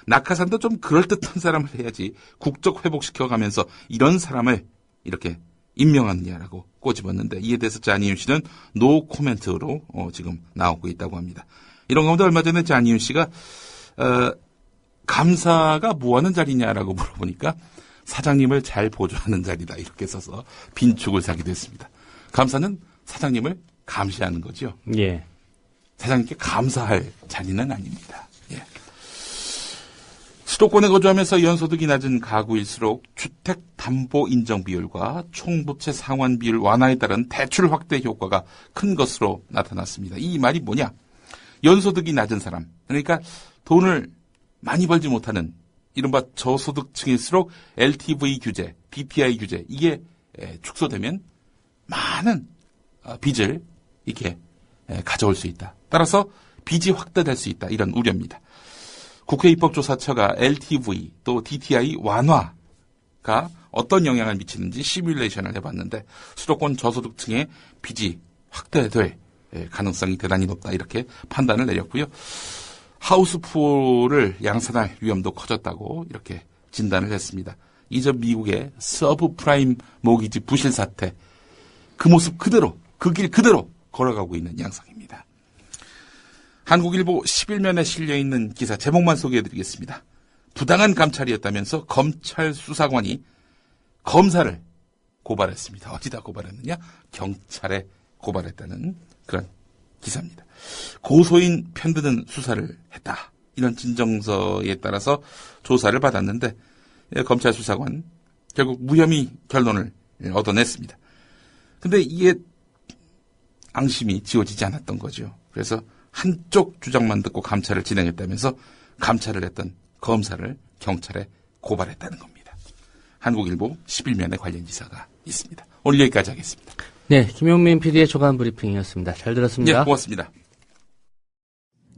낙하산도 좀 그럴듯한 사람을 해야지 국적 회복시켜가면서 이런 사람을 이렇게 임명하느냐라고 꼬집었는데 이에 대해서 잔이윤 씨는 노 코멘트로 지금 나오고 있다고 합니다. 이런 가운데 얼마 전에 잔이윤 씨가 감사가 뭐하는 자리냐라고 물어보니까 사장님을 잘 보조하는 자리다 이렇게 써서 빈축을 사기도 했습니다. 감사는 사장님을 감시하는 거죠. 예. 사장님께 감사할 자리는 아닙니다. 예. 수도권에 거주하면서 연소득이 낮은 가구일수록 주택담보 인정 비율과 총부채 상환 비율 완화에 따른 대출 확대 효과가 큰 것으로 나타났습니다. 이 말이 뭐냐? 연소득이 낮은 사람, 그러니까 돈을 많이 벌지 못하는 이른바 저소득층일수록 LTV 규제, DTI 규제 이게 축소되면 많은 빚을 이렇게 가져올 수 있다. 따라서 빚이 확대될 수 있다. 이런 우려입니다. 국회 입법조사처가 LTV 또 DTI 완화가 어떤 영향을 미치는지 시뮬레이션을 해봤는데 수도권 저소득층의 빚이 확대될 가능성이 대단히 높다 이렇게 판단을 내렸고요. 하우스푸어를 양산할 위험도 커졌다고 이렇게 진단을 했습니다. 이제 미국의 서브프라임 모기지 부실 사태 그 모습 그대로 그 길 그대로 걸어가고 있는 양상입니다. 한국일보 11면에 실려있는 기사 제목만 소개해드리겠습니다. 부당한 감찰이었다면서 검찰 수사관이 검사를 고발했습니다. 어디다 고발했느냐? 경찰에 고발했다는 그런 기사입니다. 고소인 편드는 수사를 했다. 이런 진정서에 따라서 조사를 받았는데 검찰 수사관 결국 무혐의 결론을 얻어냈습니다. 근데 이게 앙심이 지워지지 않았던 거죠. 그래서 한쪽 주장만 듣고 감찰을 진행했다면서 감찰을 했던 검사를 경찰에 고발했다는 겁니다. 한국일보 11면에 관련 기사가 있습니다. 오늘 여기까지 하겠습니다. 네, 김용민 PD의 조간 브리핑이었습니다. 잘 들었습니다. 네, 고맙습니다.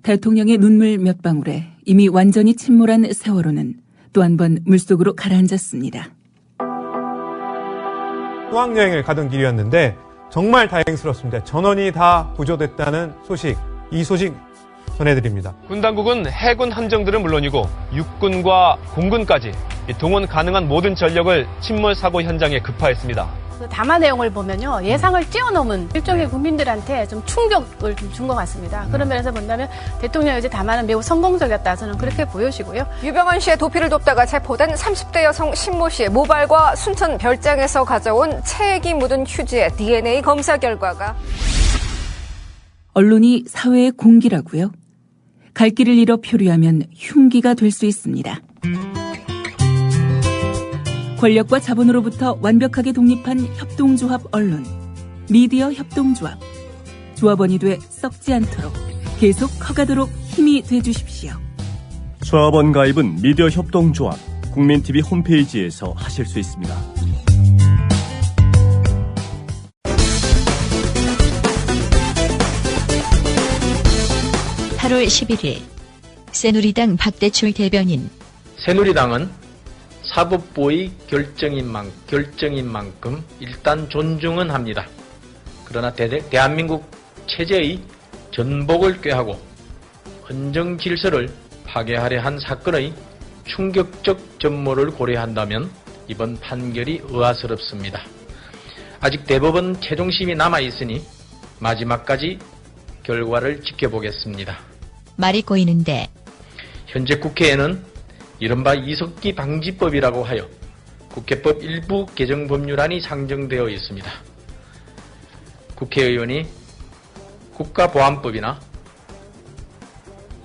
대통령의 눈물 몇 방울에 이미 완전히 침몰한 세월호는 또 한 번 물속으로 가라앉았습니다. 수학여행을 가던 길이었는데 정말 다행스럽습니다. 전원이 다 구조됐다는 소식, 이 소식 전해드립니다. 군 당국은 해군 함정들은 물론이고 육군과 공군까지 동원 가능한 모든 전력을 침몰 사고 현장에 급파했습니다. 담화 내용을 보면요, 예상을 뛰어넘은 일종의 국민들한테 좀 충격을 준 것 같습니다. 그런 면에서 본다면 대통령의 이제 담화는 매우 성공적이었다, 저는 그렇게 보여지고요. 유병헌 씨의 도피를 돕다가 체포된 30대 여성 신모 씨의 모발과 순천 별장에서 가져온 체액이 묻은 휴지의 DNA 검사 결과가 언론이 사회의 공기라고요? 갈 길을 잃어 표류하면 흉기가 될 수 있습니다. 권력과 자본으로부터 완벽하게 독립한 협동조합 언론, 미디어 협동조합. 조합원이 돼 썩지 않도록 계속 커가도록 힘이 돼주십시오. 조합원 가입은 미디어 협동조합 국민TV 홈페이지에서 하실 수 있습니다. (8월 11일) 새누리당 박대출 대변인. 새누리당은 사법부의 결정인 만큼 일단 존중은 합니다. 그러나 대한민국 체제의 전복을 꾀하고 헌정 질서를 파괴하려 한 사건의 충격적 전모를 고려한다면 이번 판결이 의아스럽습니다. 아직 대법원 최종심이 남아있으니 마지막까지 결과를 지켜보겠습니다. 말이 꼬이는데. 현재 국회에는 이른바 이석기 방지법이라고 하여 국회법 일부 개정 법률안이 상정되어 있습니다. 국회의원이 국가보안법이나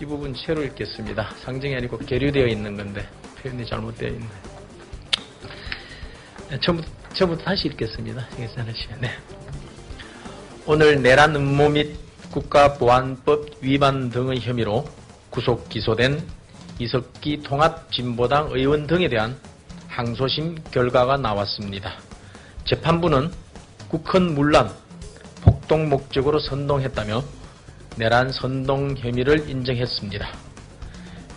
이 부분 새로 읽겠습니다. 상정이 아니고 계류되어 있는 건데 표현이 잘못되어 있네. 처음부터 다시 읽겠습니다. 네. 오늘 내란 음모 및 국가보안법 위반 등의 혐의로 구속 기소된 이석기 통합진보당 의원 등에 대한 항소심 결과가 나왔습니다. 재판부는 국헌 문란, 폭동 목적으로 선동했다며 내란 선동 혐의를 인정했습니다.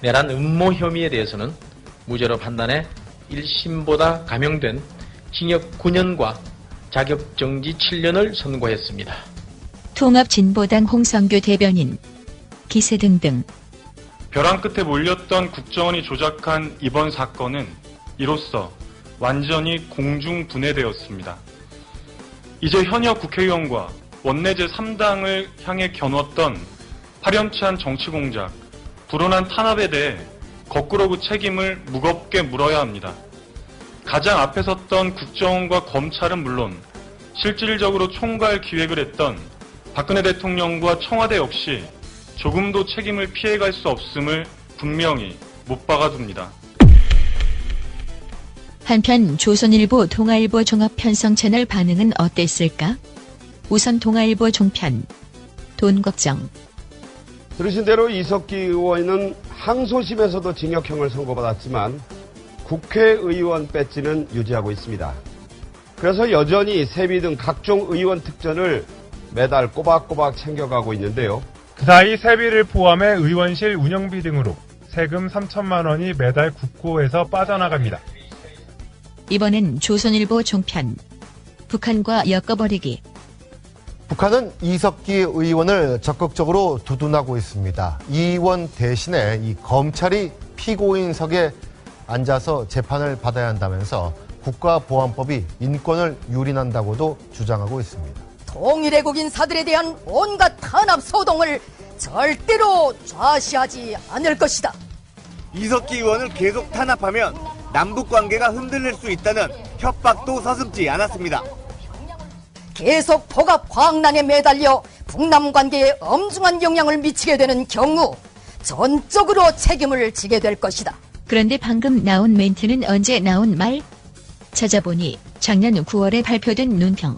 내란 음모 혐의에 대해서는 무죄로 판단해 1심보다 감형된 징역 9년과 자격정지 7년을 선고했습니다. 통합진보당 홍성규 대변인. 기세 등등. 벼랑 끝에 몰렸던 국정원이 조작한 이번 사건은 이로써 완전히 공중분해되었습니다. 이제 현역 국회의원과 원내제 3당을 향해 겨눴던 파렴치한 정치공작, 불온한 탄압에 대해 거꾸로 그 책임을 무겁게 물어야 합니다. 가장 앞에 섰던 국정원과 검찰은 물론 실질적으로 총괄 기획을 했던 박근혜 대통령과 청와대 역시 조금도 책임을 피해갈 수 없음을 분명히 못 박아둡니다. 한편 조선일보, 동아일보 종합편성 채널 반응은 어땠을까? 우선 동아일보 종편. 돈 걱정. 들으신 대로 이석기 의원은 항소심에서도 징역형을 선고받았지만 국회의원 배지는 유지하고 있습니다. 그래서 여전히 세비 등 각종 의원 특전을 매달 꼬박꼬박 챙겨가고 있는데요. 그 사이 세비를 포함해 의원실 운영비 등으로 세금 3천만 원이 매달 국고에서 빠져나갑니다. 이번엔 조선일보 종편. 북한과 엮어버리기. 북한은 이석기 의원을 적극적으로 두둔하고 있습니다. 이 의원 대신에 이 검찰이 피고인석에 앉아서 재판을 받아야 한다면서 국가보안법이 인권을 유린한다고도 주장하고 있습니다. 통일외국 인사들에 대한 온갖 탄압 소동을 절대로 좌시하지 않을 것이다. 이석기 의원을 계속 탄압하면 남북관계가 흔들릴 수 있다는 협박도 서슴지 않았습니다. 계속 폭압 광란에 매달려 북남 관계에 엄중한 영향을 미치게 되는 경우 전적으로 책임을 지게 될 것이다. 그런데 방금 나온 멘트는 언제 나온 말? 찾아보니 작년 9월에 발표된 논평.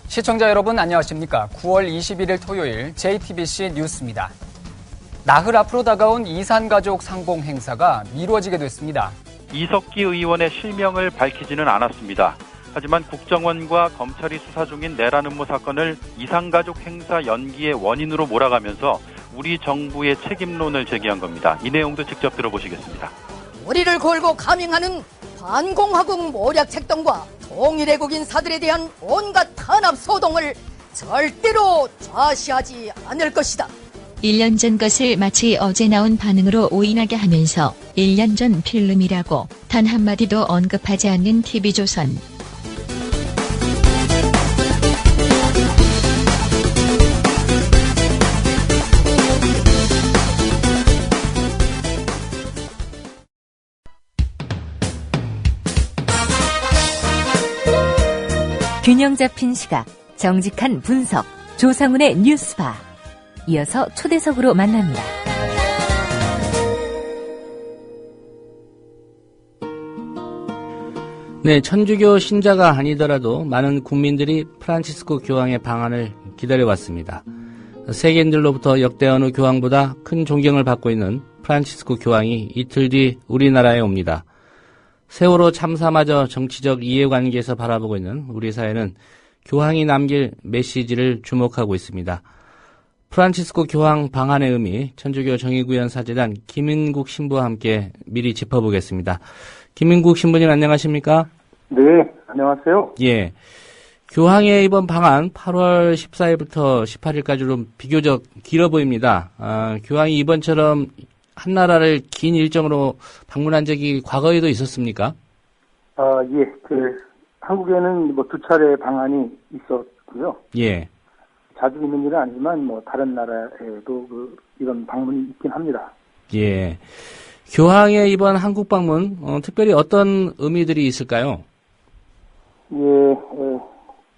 시청자 여러분 안녕하십니까? 9월 21일 토요일 JTBC 뉴스입니다. 나흘 앞으로 다가온 이산가족 상봉 행사가 미뤄지게 됐습니다. 이석기 의원의 실명을 밝히지는 않았습니다. 하지만 국정원과 검찰이 수사 중인 내란 음모 사건을 이산가족 행사 연기의 원인으로 몰아가면서 우리 정부의 책임론을 제기한 겁니다. 이 내용도 직접 들어보시겠습니다. 우리를 걸고 감행하는 반공화국 모략 책동과 통일외국 인사들에 대한 온갖 탄압 소동을 절대로 좌시하지 않을 것이다. 1년 전 것을 마치 어제 나온 반응으로 오인하게 하면서 1년 전 필름이라고 단 한마디도 언급하지 않는 TV조선. 균형 잡힌 시각, 정직한 분석, 조상훈의 뉴스바. 이어서 초대석으로 만납니다. 네, 천주교 신자가 아니더라도 많은 국민들이 프란치스코 교황의 방한을 기다려왔습니다. 세계인들로부터 역대 어느 교황보다 큰 존경을 받고 있는 프란치스코 교황이 이틀 뒤 우리나라에 옵니다. 세월호 참사마저 정치적 이해관계에서 바라보고 있는 우리 사회는 교황이 남길 메시지를 주목하고 있습니다. 프란치스코 교황 방한의 의미, 천주교 정의구현 사재단 김인국 신부와 함께 미리 짚어보겠습니다. 김인국 신부님 안녕하십니까? 네, 안녕하세요. 예. 교황의 이번 방한 8월 14일부터 18일까지 좀 비교적 길어 보입니다. 교황이 이번처럼 한 나라를 긴 일정으로 방문한 적이 과거에도 있었습니까? 예. 한국에는 뭐 2차례 방한이 있었고요. 예. 자주 있는 일은 아니지만 뭐 다른 나라에도 이런 방문이 있긴 합니다. 예. 교황의 이번 한국 방문, 특별히 어떤 의미들이 있을까요? 예,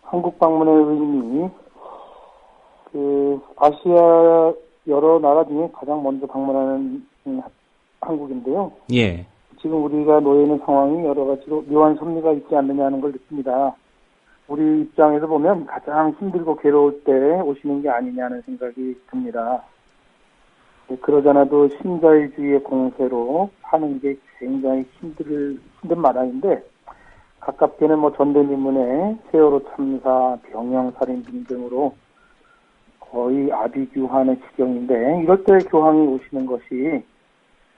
한국 방문의 의미, 아시아 여러 나라 중에 가장 먼저 방문하는 한국인데요. 예. 지금 우리가 놓여 있는 상황이 여러 가지로 묘한 섭리가 있지 않느냐는 걸 느낍니다. 우리 입장에서 보면 가장 힘들고 괴로울 때 오시는 게 아니냐는 생각이 듭니다. 그러잖아도 신자유주의의 공세로 하는 게 굉장히 힘든 마당인데, 가깝게는 뭐 전대미문에 세월호 참사, 병영살인 등등으로 거의 아비규환의 지경인데, 이럴 때 교황이 오시는 것이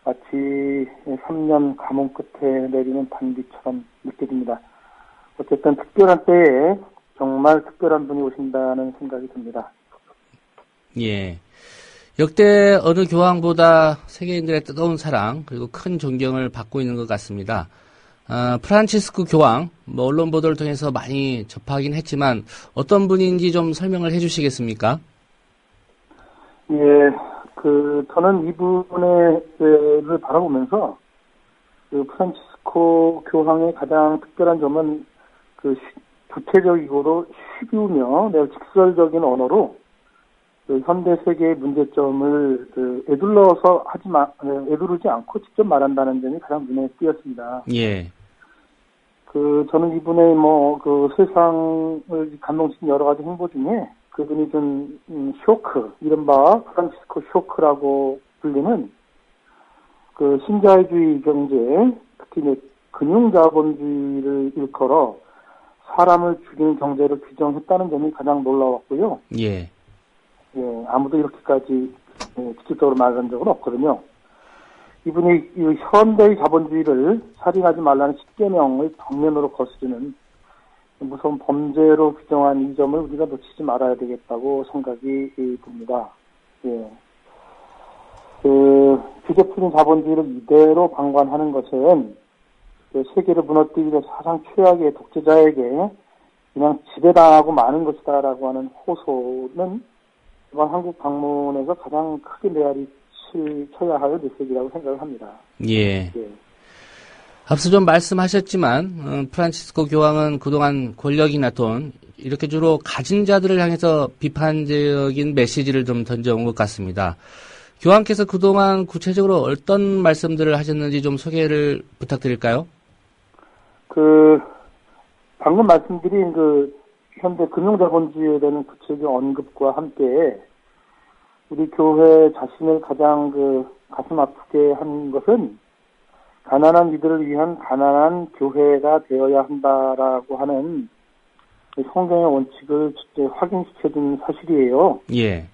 마치 3년 감옥 끝에 내리는 단비처럼 느껴집니다. 어쨌든 특별한 때에 정말 특별한 분이 오신다는 생각이 듭니다. 예. 역대 어느 교황보다 세계인들의 뜨거운 사랑 그리고 큰 존경을 받고 있는 것 같습니다. 프란치스코 교황, 언론 보도를 통해서 많이 접하긴 했지만 어떤 분인지 좀 설명을 해주시겠습니까? 예, 저는 이분을 바라보면서 프란치스코 교황의 가장 특별한 점은 구체적이고도 쉬우며 매우 직설적인 언어로 현대 세계의 문제점을 애두르지 않고 직접 말한다는 점이 가장 눈에 띄었습니다. 예. 저는 이분의 세상을 감동시킨 여러 가지 행보 중에 그분이 준 쇼크, 이른바 프란치스코 쇼크라고 불리는 신자유주의 경제, 특히 금융자본주의를 일컬어 사람을 죽이는 경제를 규정했다는 점이 가장 놀라웠고요. 예. 예, 아무도 이렇게까지 직접적으로 말한 적은 없거든요. 이분이 이 현대의 자본주의를 살인하지 말라는 10계명을 정면으로 거스르는 무서운 범죄로 규정한 이 점을 우리가 놓치지 말아야 되겠다고 생각이 듭니다. 예. 규제 풀린 자본주의를 이대로 방관하는 것은 세계를 무너뜨리는 사상 최악의 독재자에게 그냥 지배당하고 마는 것이다라고 하는 호소는 이번 한국 방문에서 가장 크게 메아리 쳐야 할 메시지라고 생각을 합니다. 예. 예. 앞서 좀 말씀하셨지만 프란치스코 교황은 그동안 권력이나 돈 이렇게 주로 가진 자들을 향해서 비판적인 메시지를 좀 던져온 것 같습니다. 교황께서 그동안 구체적으로 어떤 말씀들을 하셨는지 좀 소개를 부탁드릴까요? 방금 말씀드린 현대 금융자본주의에 대한 구체적 언급과 함께 우리 교회 자신을 가장 가슴 아프게 한 것은 가난한 이들을 위한 가난한 교회가 되어야 한다라고 하는 성경의 원칙을 확인시켜준 사실이에요. 예.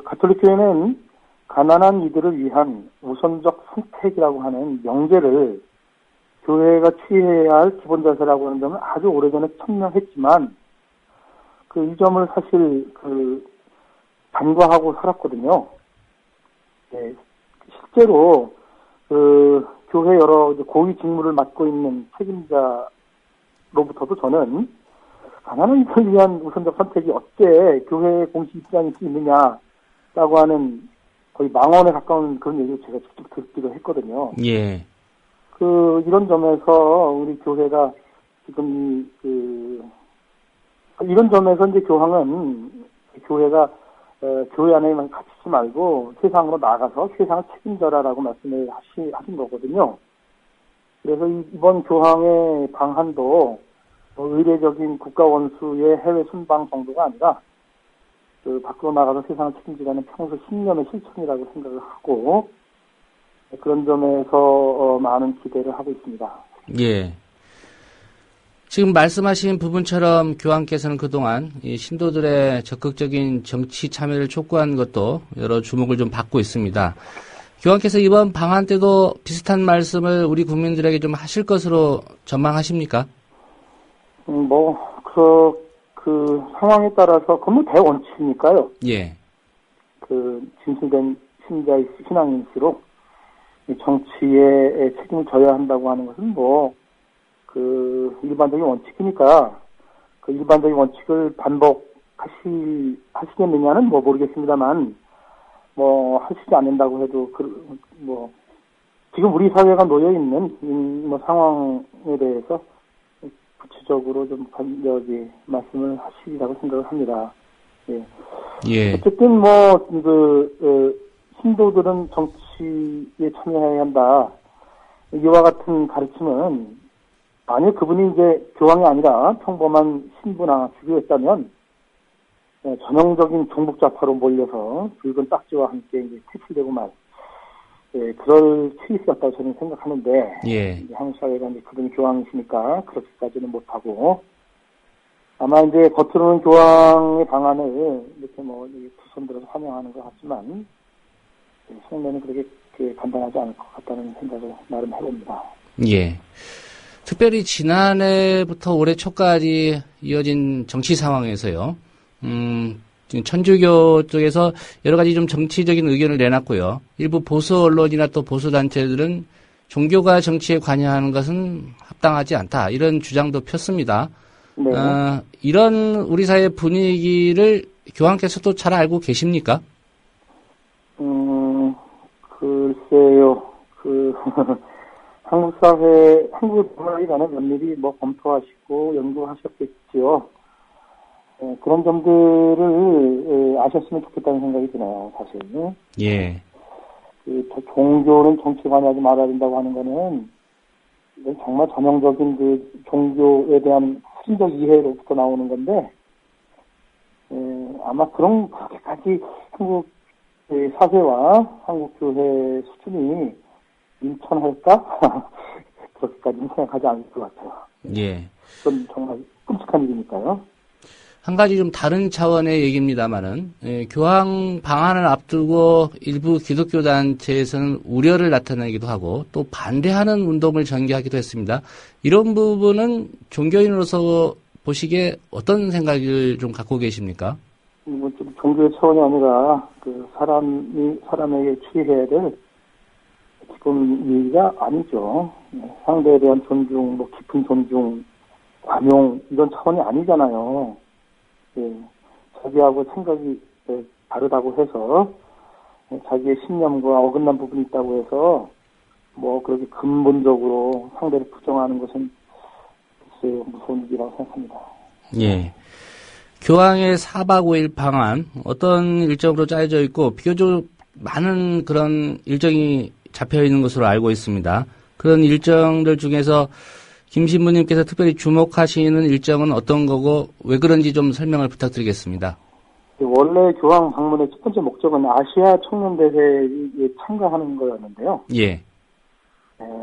가톨릭 교회는 가난한 이들을 위한 우선적 선택이라고 하는 명제를 교회가 취해야 할 기본 자세라고 하는 점을 아주 오래전에 천명했지만 이 점을 사실 간과하고 살았거든요. 네, 실제로 교회 여러 고위 직무를 맡고 있는 책임자로부터도 저는 가난한 이들을 위한 우선적 선택이 어째 교회의 공식 입장일 수 있느냐라고 하는 거의 망언에 가까운 그런 얘기를 제가 직접 듣기도 했거든요. 예. 이런 점에서 우리 교회가 지금 이런 점에서 이제 교회가 교회 안에만 갇히지 말고 세상으로 나가서 세상을 책임져라라고 말씀을 하신 거거든요. 그래서 이번 교황의 방한도 의례적인 국가 원수의 해외 순방 정도가 아니라 그 밖으로 나가서 세상을 책임지라는 평소 신념의 실천이라고 생각을 하고 그런 점에서 많은 기대를 하고 있습니다. 예. 지금 말씀하신 부분처럼 교황께서는 그동안 이 신도들의 적극적인 정치 참여를 촉구한 것도 여러 주목을 좀 받고 있습니다. 교황께서 이번 방한 때도 비슷한 말씀을 우리 국민들에게 좀 하실 것으로 전망하십니까? 그 상황에 따라서 그건 뭐 대원칙이니까요. 예. 그 진실된 신앙인일수록 정치에 책임을 져야 한다고 하는 것은 그 일반적인 원칙이니까 그 일반적인 원칙을 반복하시겠느냐는 모르겠습니다만 하시지 않는다고 해도 지금 우리 사회가 놓여 있는 상황에 대해서 구체적으로 좀 말씀을 하시리라고 생각을 합니다. 예. 예. 어쨌든 신도들은 정치에 참여해야 한다. 이와 같은 가르침은 만약 그분이 이제 교황이 아니라 평범한 신부나 주교였다면 전형적인 종북좌파로 몰려서 붉은 딱지와 함께 이제 퇴출되고 그럴 케이스였다고 저는 생각하는데 예. 한국 사회가 이제 그분이 교황이시니까 그렇게까지는 못하고 아마 이제 겉으로는 교황의 방안을 이렇게 두 손 들어서 환영하는 것 같지만 속내는 그렇게 간단하지 않을 것 같다는 생각을 나름 해봅니다. 예. 특별히 지난해부터 올해 초까지 이어진 정치 상황에서요. 천주교 쪽에서 여러 가지 좀 정치적인 의견을 내놨고요. 일부 보수 언론이나 또 보수 단체들은 종교가 정치에 관여하는 것은 합당하지 않다. 이런 주장도 폈습니다. 네. 이런 우리 사회 분위기를 교황께서도 잘 알고 계십니까? 글쎄요. 한국 문화에 관한 면밀히 검토하시고 연구하셨겠지요. 그런 점들을 아셨으면 좋겠다는 생각이 드네요, 사실. 예. 종교는 정치에 관여하지 말아야 된다고 하는 거는 정말 전형적인 종교에 대한 후진적 이해로부터 나오는 건데, 아마 그렇게까지 한국 사회와 한국 교회 수준이 인천할까? 그렇게까지는 생각하지 않을 것 같아요. 예. 그건 정말 끔찍한 일이니까요. 한 가지 좀 다른 차원의 얘기입니다만은, 교황 방한을 앞두고 일부 기독교 단체에서는 우려를 나타내기도 하고 또 반대하는 운동을 전개하기도 했습니다. 이런 부분은 종교인으로서 보시기에 어떤 생각을 좀 갖고 계십니까? 좀 종교의 차원이 아니라 사람에게 취해야 될 기본 이의가 아니죠. 상대에 대한 존중, 깊은 존중, 관용 이런 차원이 아니잖아요. 자기하고 생각이 다르다고 해서 자기의 신념과 어긋난 부분이 있다고 해서 그렇게 근본적으로 상대를 부정하는 것은 글쎄요, 무서운 일이라고 생각합니다. 예. 교황의 4박 5일 방한 어떤 일정으로 짜여져 있고 비교적 많은 그런 일정이 잡혀 있는 것으로 알고 있습니다. 그런 일정들 중에서 김 신부님께서 특별히 주목하시는 일정은 어떤 거고 왜 그런지 좀 설명을 부탁드리겠습니다. 원래 교황 방문의 첫 번째 목적은 아시아 청년대회에 참가하는 거였는데요. 예.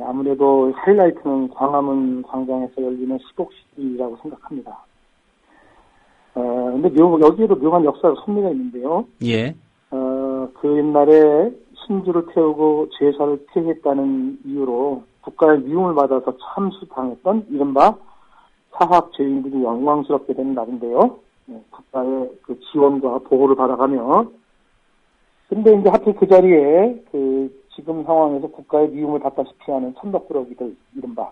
아무래도 하이라이트는 광화문 광장에서 열리는 시복식이라고 생각합니다. 근데 여기에도 묘한 역사가 섭리가 있는데요. 예. 그 옛날에 신주를 태우고 제사를 폐했다는 이유로 국가의 미움을 받아서 참수당했던 이른바 사학 죄인들이 영광스럽게 된 날인데요. 국가의 그 지원과 보호를 받아가며. 근데 이제 하필 그 자리에 지금 상황에서 국가의 미움을 받다시피 하는 천덕꾸러기들 이른바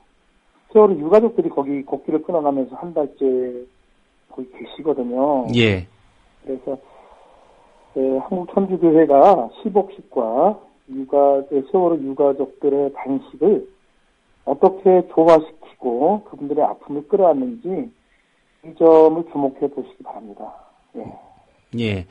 세월호 유가족들이 거기 곡기를 끊어가면서 한 달째 거기 계시거든요. 예. 그래서 한국 천주교회가 시복식과 세월호 유가족들의 단식을 어떻게 조화시키고 그분들의 아픔을 끌어안는지 이 점을 주목해 보시기 바랍니다. 예. 예.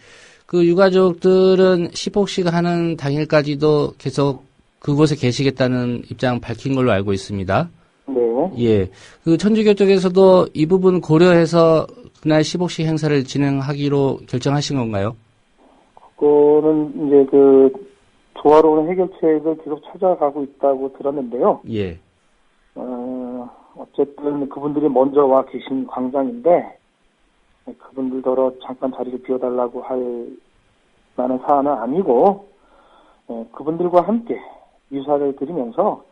그 유가족들은 시복식 하는 당일까지도 계속 그곳에 계시겠다는 입장 밝힌 걸로 알고 있습니다. 네. 예. 그 천주교 쪽에서도 이 부분 고려해서 그날 10억씩 행사를 진행하기로 결정하신 건가요? 그거는 이제 조화로운 해결책을 계속 찾아가고 있다고 들었는데요. 예. 어쨌든 그분들이 먼저 와 계신 광장인데, 그분들더러 잠깐 자리를 비워달라고 할 만한 사안은 아니고, 그분들과 함께 유사를 드리면서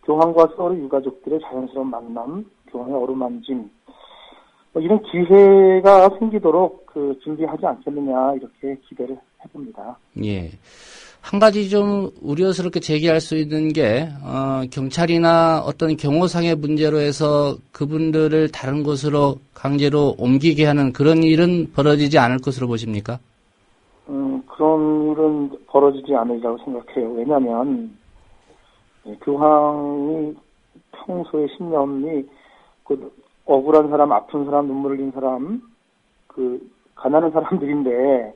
교황과 서울의 유가족들의 자연스러운 만남, 교황의 어루만짐, 이런 기회가 생기도록 준비하지 않겠느냐 이렇게 기대를 해봅니다. 예. 한 가지 좀 우려스럽게 제기할 수 있는 게 경찰이나 어떤 경호상의 문제로 해서 그분들을 다른 곳으로 강제로 옮기게 하는 그런 일은 벌어지지 않을 것으로 보십니까? 그런 일은 벌어지지 않으리라고 생각해요. 왜냐하면 교황이 평소의 신념이 억울한 사람, 아픈 사람, 눈물 흘린 사람, 가난한 사람들인데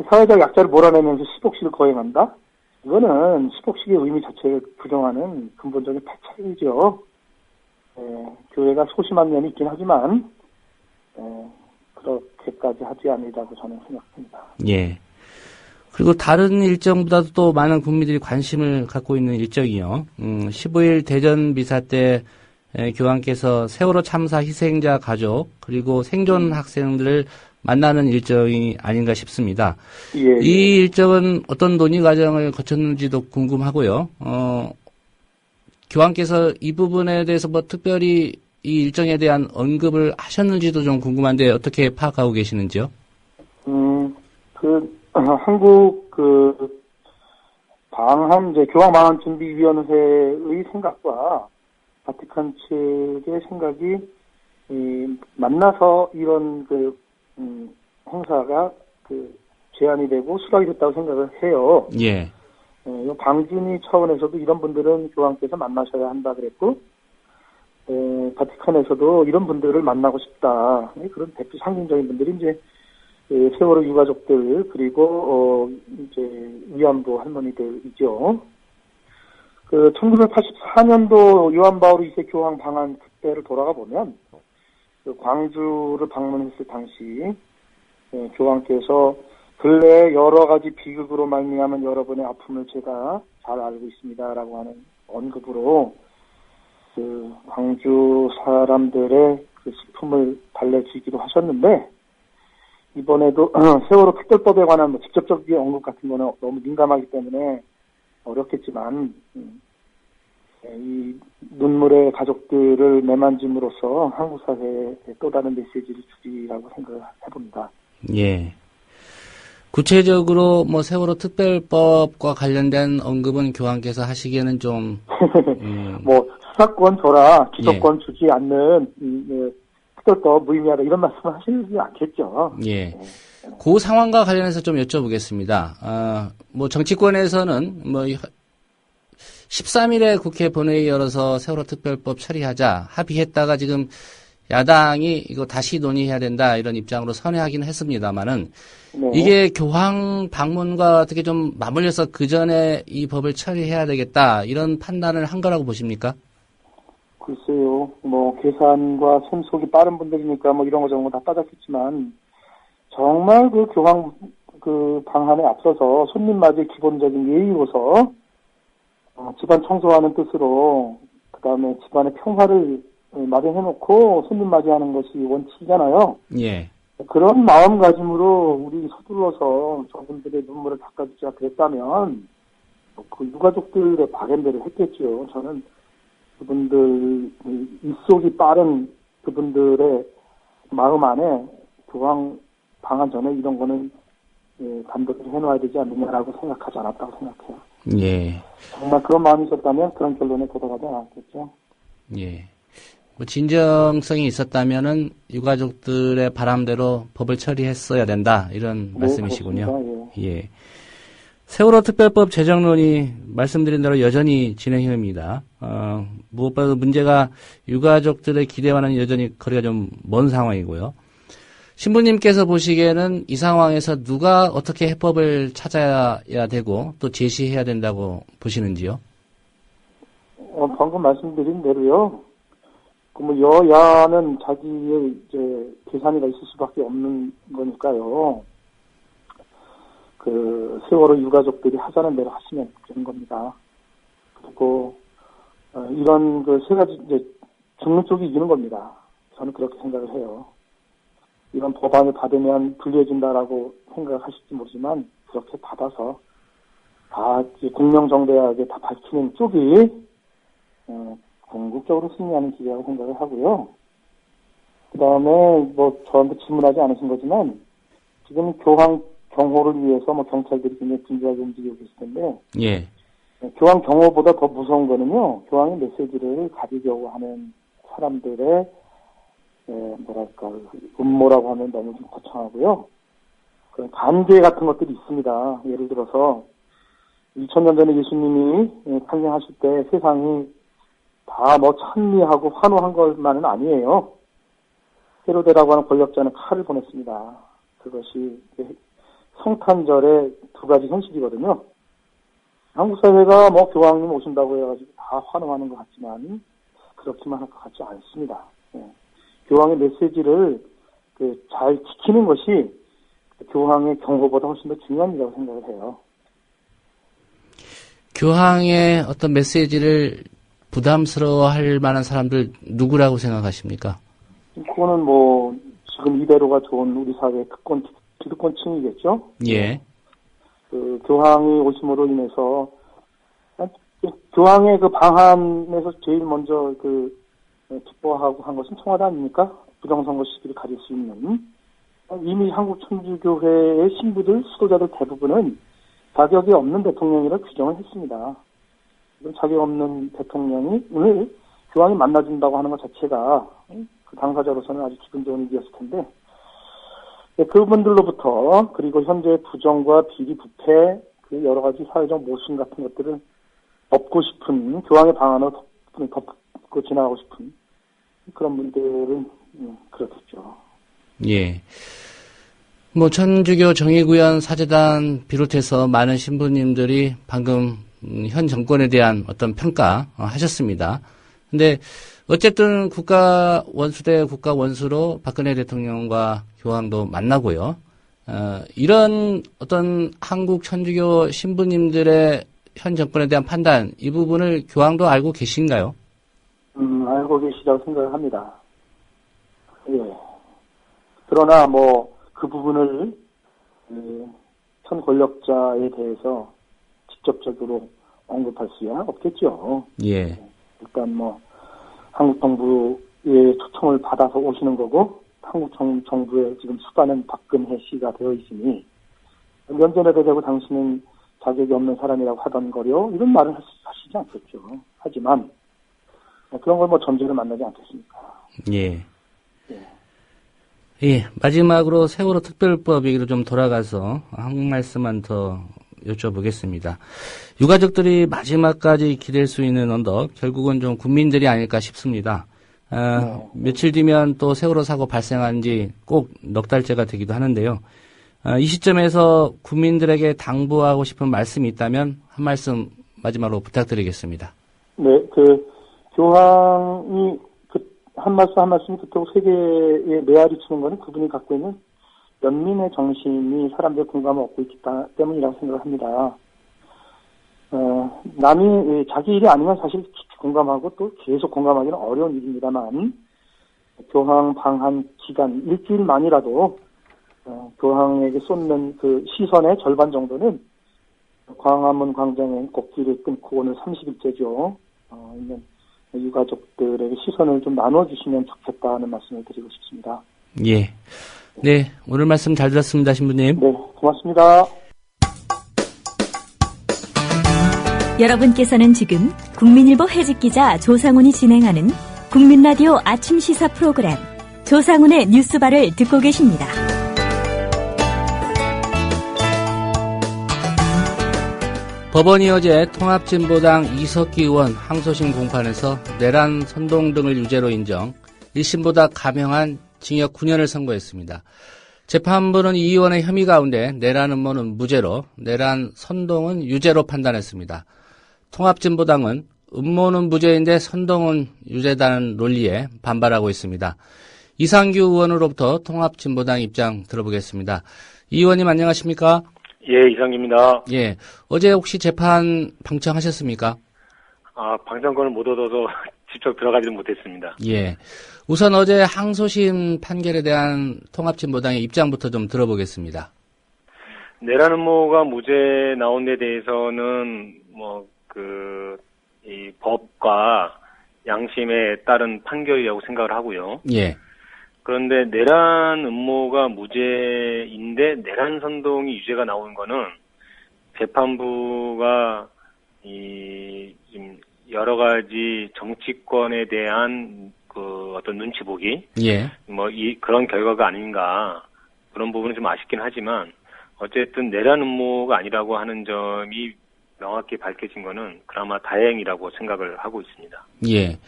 사회적 약자를 몰아내면서 10억씩을 거행한다? 이거는 10억씩의 의미 자체를 부정하는 근본적인 패착이죠. 교회가 소심한 면이 있긴 하지만 그렇게까지 하지 않으리라고 저는 생각합니다. 예. 그리고 다른 일정보다도 또 많은 국민들이 관심을 갖고 있는 일정이요. 15일 대전 미사 때 교황께서 세월호 참사 희생자 가족 그리고 생존 학생들을 만나는 일정이 아닌가 싶습니다. 예. 이 일정은 어떤 논의 과정을 거쳤는지도 궁금하고요. 교황께서 이 부분에 대해서 뭐 특별히 이 일정에 대한 언급을 하셨는지도 좀 궁금한데 어떻게 파악하고 계시는지요? 한국 교황 방한 준비위원회의 생각과 바티칸 측의 생각이 만나서 이런 행사가 제안이 되고 수락이 됐다고 생각을 해요. 예. 방준이 차원에서도 이런 분들은 교황께서 만나셔야 한다 그랬고, 바티칸에서도 이런 분들을 만나고 싶다. 그런 대표 상징적인 분들이 이제 세월호 유가족들 그리고 이제 위안부 할머니들이죠. 1984년도 요한 바울 2세 교황 방한 그때를 돌아가 보면 광주를 방문했을 당시 교황께서 근래 여러 가지 비극으로 말미암은 여러분의 아픔을 제가 잘 알고 있습니다라고 하는 언급으로 광주 사람들의 슬픔을 달래주기도 하셨는데 이번에도 세월호 특별법에 관한 직접적인 언급 같은 거는 너무 민감하기 때문에 어렵겠지만 이 눈물의 가족들을 매만짐으로써 한국 사회에 또 다른 메시지를 주리라고 생각을 해봅니다. 예. 구체적으로 세월호 특별법과 관련된 언급은 교황께서 하시기에는 좀 수사권 줘라, 기소권 주지 않는 특별법 무의미하다 이런 말씀을 하시지 않겠죠. 예. 그 상황과 관련해서 좀 여쭤보겠습니다. 정치권에서는 13일에 국회 본회의 열어서 세월호 특별법 처리하자 합의했다가 지금 야당이 이거 다시 논의해야 된다 이런 입장으로 선회하기는 했습니다만은 이게 교황 방문과 어떻게 좀 맞물려서 그 전에 이 법을 처리해야 되겠다 이런 판단을 한 거라고 보십니까? 글쎄요, 계산과 손속이 빠른 분들이니까 이런 거 저런 거 다 따졌겠지만 정말 교황 방한에 앞서서 손님 맞이 기본적인 예의로서 집안 청소하는 뜻으로 그다음에 집안의 평화를 마련해놓고 손님 맞이하는 것이 원칙이잖아요. 예. 그런 마음가짐으로 우리 서둘러서 저분들의 눈물을 닦아주자 그랬다면 유가족들의 박연대를 했겠죠. 저는 그분들 입속이 빠른 그분들의 마음 안에 교황 방한 전에 이런 거는 단독으로 해놔야 되지 않느냐라고 생각하지 않았다고 생각해요. 예. 정말 그런 마음이 있었다면 그런 결론에 도달하지 않았겠죠. 예. 진정성이 있었다면은 유가족들의 바람대로 법을 처리했어야 된다 이런 말씀이시군요. 그렇습니다. 예. 세월호 특별법 제정론이 말씀드린 대로 여전히 진행형입니다. 무엇보다도 문제가 유가족들의 기대와는 여전히 거리가 좀 먼 상황이고요. 신부님께서 보시기에는 이 상황에서 누가 어떻게 해법을 찾아야 되고 또 제시해야 된다고 보시는지요? 방금 말씀드린 대로요. 뭐 여야는 자기의 이제 계산이가 있을 수밖에 없는 거니까요. 그 세월호 유가족들이 하자는 대로 하시면 되는 겁니다. 그리고 이런 그 세 가지 이제 죽는 쪽이 이기는 겁니다. 저는 그렇게 생각을 해요. 이런 법안을 받으면 불리해진다라고 생각하실지 모르지만 그렇게 받아서 다 공명정대하게 다 밝히는 쪽이 궁극적으로 승리하는 기회라고 생각을 하고요. 그 다음에 뭐 저한테 질문하지 않으신 거지만 지금 교황 경호를 위해서 뭐 경찰들이 굉장히 분주하게 움직이고 계실 텐데, 예. 교황 경호보다 더 무서운 거는요, 교황의 메시지를 가지려고 하는 사람들의 뭐랄까 음모라고 하면 너무 좀 거창하고요. 그런 관계 같은 것들이 있습니다. 예를 들어서 2000년 전에 예수님이 탄생하실 때 세상이 다 뭐 찬미하고 환호한 것만은 아니에요. 헤로데라고 하는 권력자는 칼을 보냈습니다. 그것이 성탄절의 두 가지 현실이거든요. 한국 사회가 뭐 교황님 오신다고 해가지고 다 환호하는 것 같지만 그렇게만 할 것 같지 않습니다. 교황의 메시지를 잘 지키는 것이 교황의 경호보다 훨씬 더 중요한 일이라고 생각을 해요. 교황의 어떤 메시지를 부담스러워할 만한 사람들 누구라고 생각하십니까? 그거는 뭐 지금 이대로가 좋은 우리 사회의 기득권층이겠죠. 예. 그 교황이 오심으로 인해서 교황의 그 방한에서 제일 먼저 기뻐하고 한 것은 청와대 아닙니까? 부정선거 시기를 가질 수 있는. 이미 한국 천주교회의 신부들, 수도자들 대부분은 자격이 없는 대통령이라고 규정을 했습니다. 자격 없는 대통령이 오늘 교황이 만나준다고 하는 것 자체가 그 당사자로서는 아주 기분 좋은 일이었을 텐데, 그분들로부터 그리고 현재 부정과 비리, 부패, 그 여러 가지 사회적 모순 같은 것들을 덮고 싶은, 교황의 방안으로 덮고 지나가고 싶은 그런 분들은 그렇겠죠. 예. 뭐 천주교 정의구현 사재단 비롯해서 많은 신부님들이 방금 현 정권에 대한 어떤 평가 하셨습니다. 근데 어쨌든 국가 원수대 국가 원수로 박근혜 대통령과 교황도 만나고요. 이런 어떤 한국 천주교 신부님들의 현 정권에 대한 판단, 이 부분을 교황도 알고 계신가요? 알고 계시다고 생각을 합니다. 예. 그러나 뭐 그 부분을 현 권력자에 대해서 직접적으로 언급할 수야 없겠죠. 예. 일단 뭐 한국 정부의 초청을 받아서 오시는 거고, 한국 정부의 지금 수반은 박근혜 씨가 되어 있으니 면전에도 대고 당신은 자격이 없는 사람이라고 하던 거려, 이런 말을 하시지 않겠죠. 하지만 그런 걸 뭐 전제를 만나지 않겠습니까? 예. 예, 마지막으로 세월호 특별법 얘기로 좀 돌아가서 한 말씀만 더 여쭤보겠습니다. 유가족들이 마지막까지 기댈 수 있는 언덕, 결국은 좀 국민들이 아닐까 싶습니다. 며칠 뒤면 또 세월호 사고 발생한 지 꼭 넉 달째가 되기도 하는데요. 이 시점에서 국민들에게 당부하고 싶은 말씀이 있다면 한 말씀 마지막으로 부탁드리겠습니다. 네, 교황이 한 말씀이 그토록 세계에 메아리 치는 것은 그분이 갖고 있는 연민의 정신이 사람들의 공감을 얻고 있기 때문이라고 생각을 합니다. 남이 자기 일이 아니면 사실 공감하고 또 계속 공감하기는 어려운 일입니다만, 교황 방한 기간 일주일만이라도 교황에게 쏟는 그 시선의 절반 정도는 광화문 광장의 꽃길을 끊고 오늘 30일째죠. 있는 유가족들에게 시선을 좀 나눠주시면 좋겠다는 말씀을 드리고 싶습니다. 예. 네, 오늘 말씀 잘 들었습니다, 신부님. 네, 고맙습니다. 여러분께서는 지금 국민일보 해직기자 조상훈이 진행하는 국민라디오 아침 시사 프로그램 조상훈의 뉴스바를 듣고 계십니다. 법원이 어제 통합진보당 이석기 의원 항소심 공판에서 내란 선동 등을 유죄로 인정, 1심보다 감형한 징역 9년을 선고했습니다. 재판부는 이 의원의 혐의 가운데 내란 음모는 무죄로, 내란 선동은 유죄로 판단했습니다. 통합진보당은 음모는 무죄인데 선동은 유죄다는 논리에 반발하고 있습니다. 이상규 의원으로부터 통합진보당 입장 들어보겠습니다. 이 의원님 안녕하십니까? 예, 이상규입니다. 예, 어제 혹시 재판 방청하셨습니까? 방청권을 못 얻어서 직접 들어가지는 못했습니다. 예, 우선 어제 항소심 판결에 대한 통합진보당의 입장부터 좀 들어보겠습니다. 내란 음모가 무죄 나온 데 대해서는 이 법과 양심에 따른 판결이라고 생각을 하고요. 예. 그런데 내란 음모가 무죄인데 내란 선동이 유죄가 나온 거는 재판부가 지금 여러 가지 정치권에 대한 어떤 눈치 보기, 예. 그런 결과가 아닌가, 그런 부분은 좀 아쉽긴 하지만 어쨌든 내란 음모가 아니라고 하는 점이 명확히 밝혀진 거는 그나마 다행이라고 생각을 하고 있습니다. 예.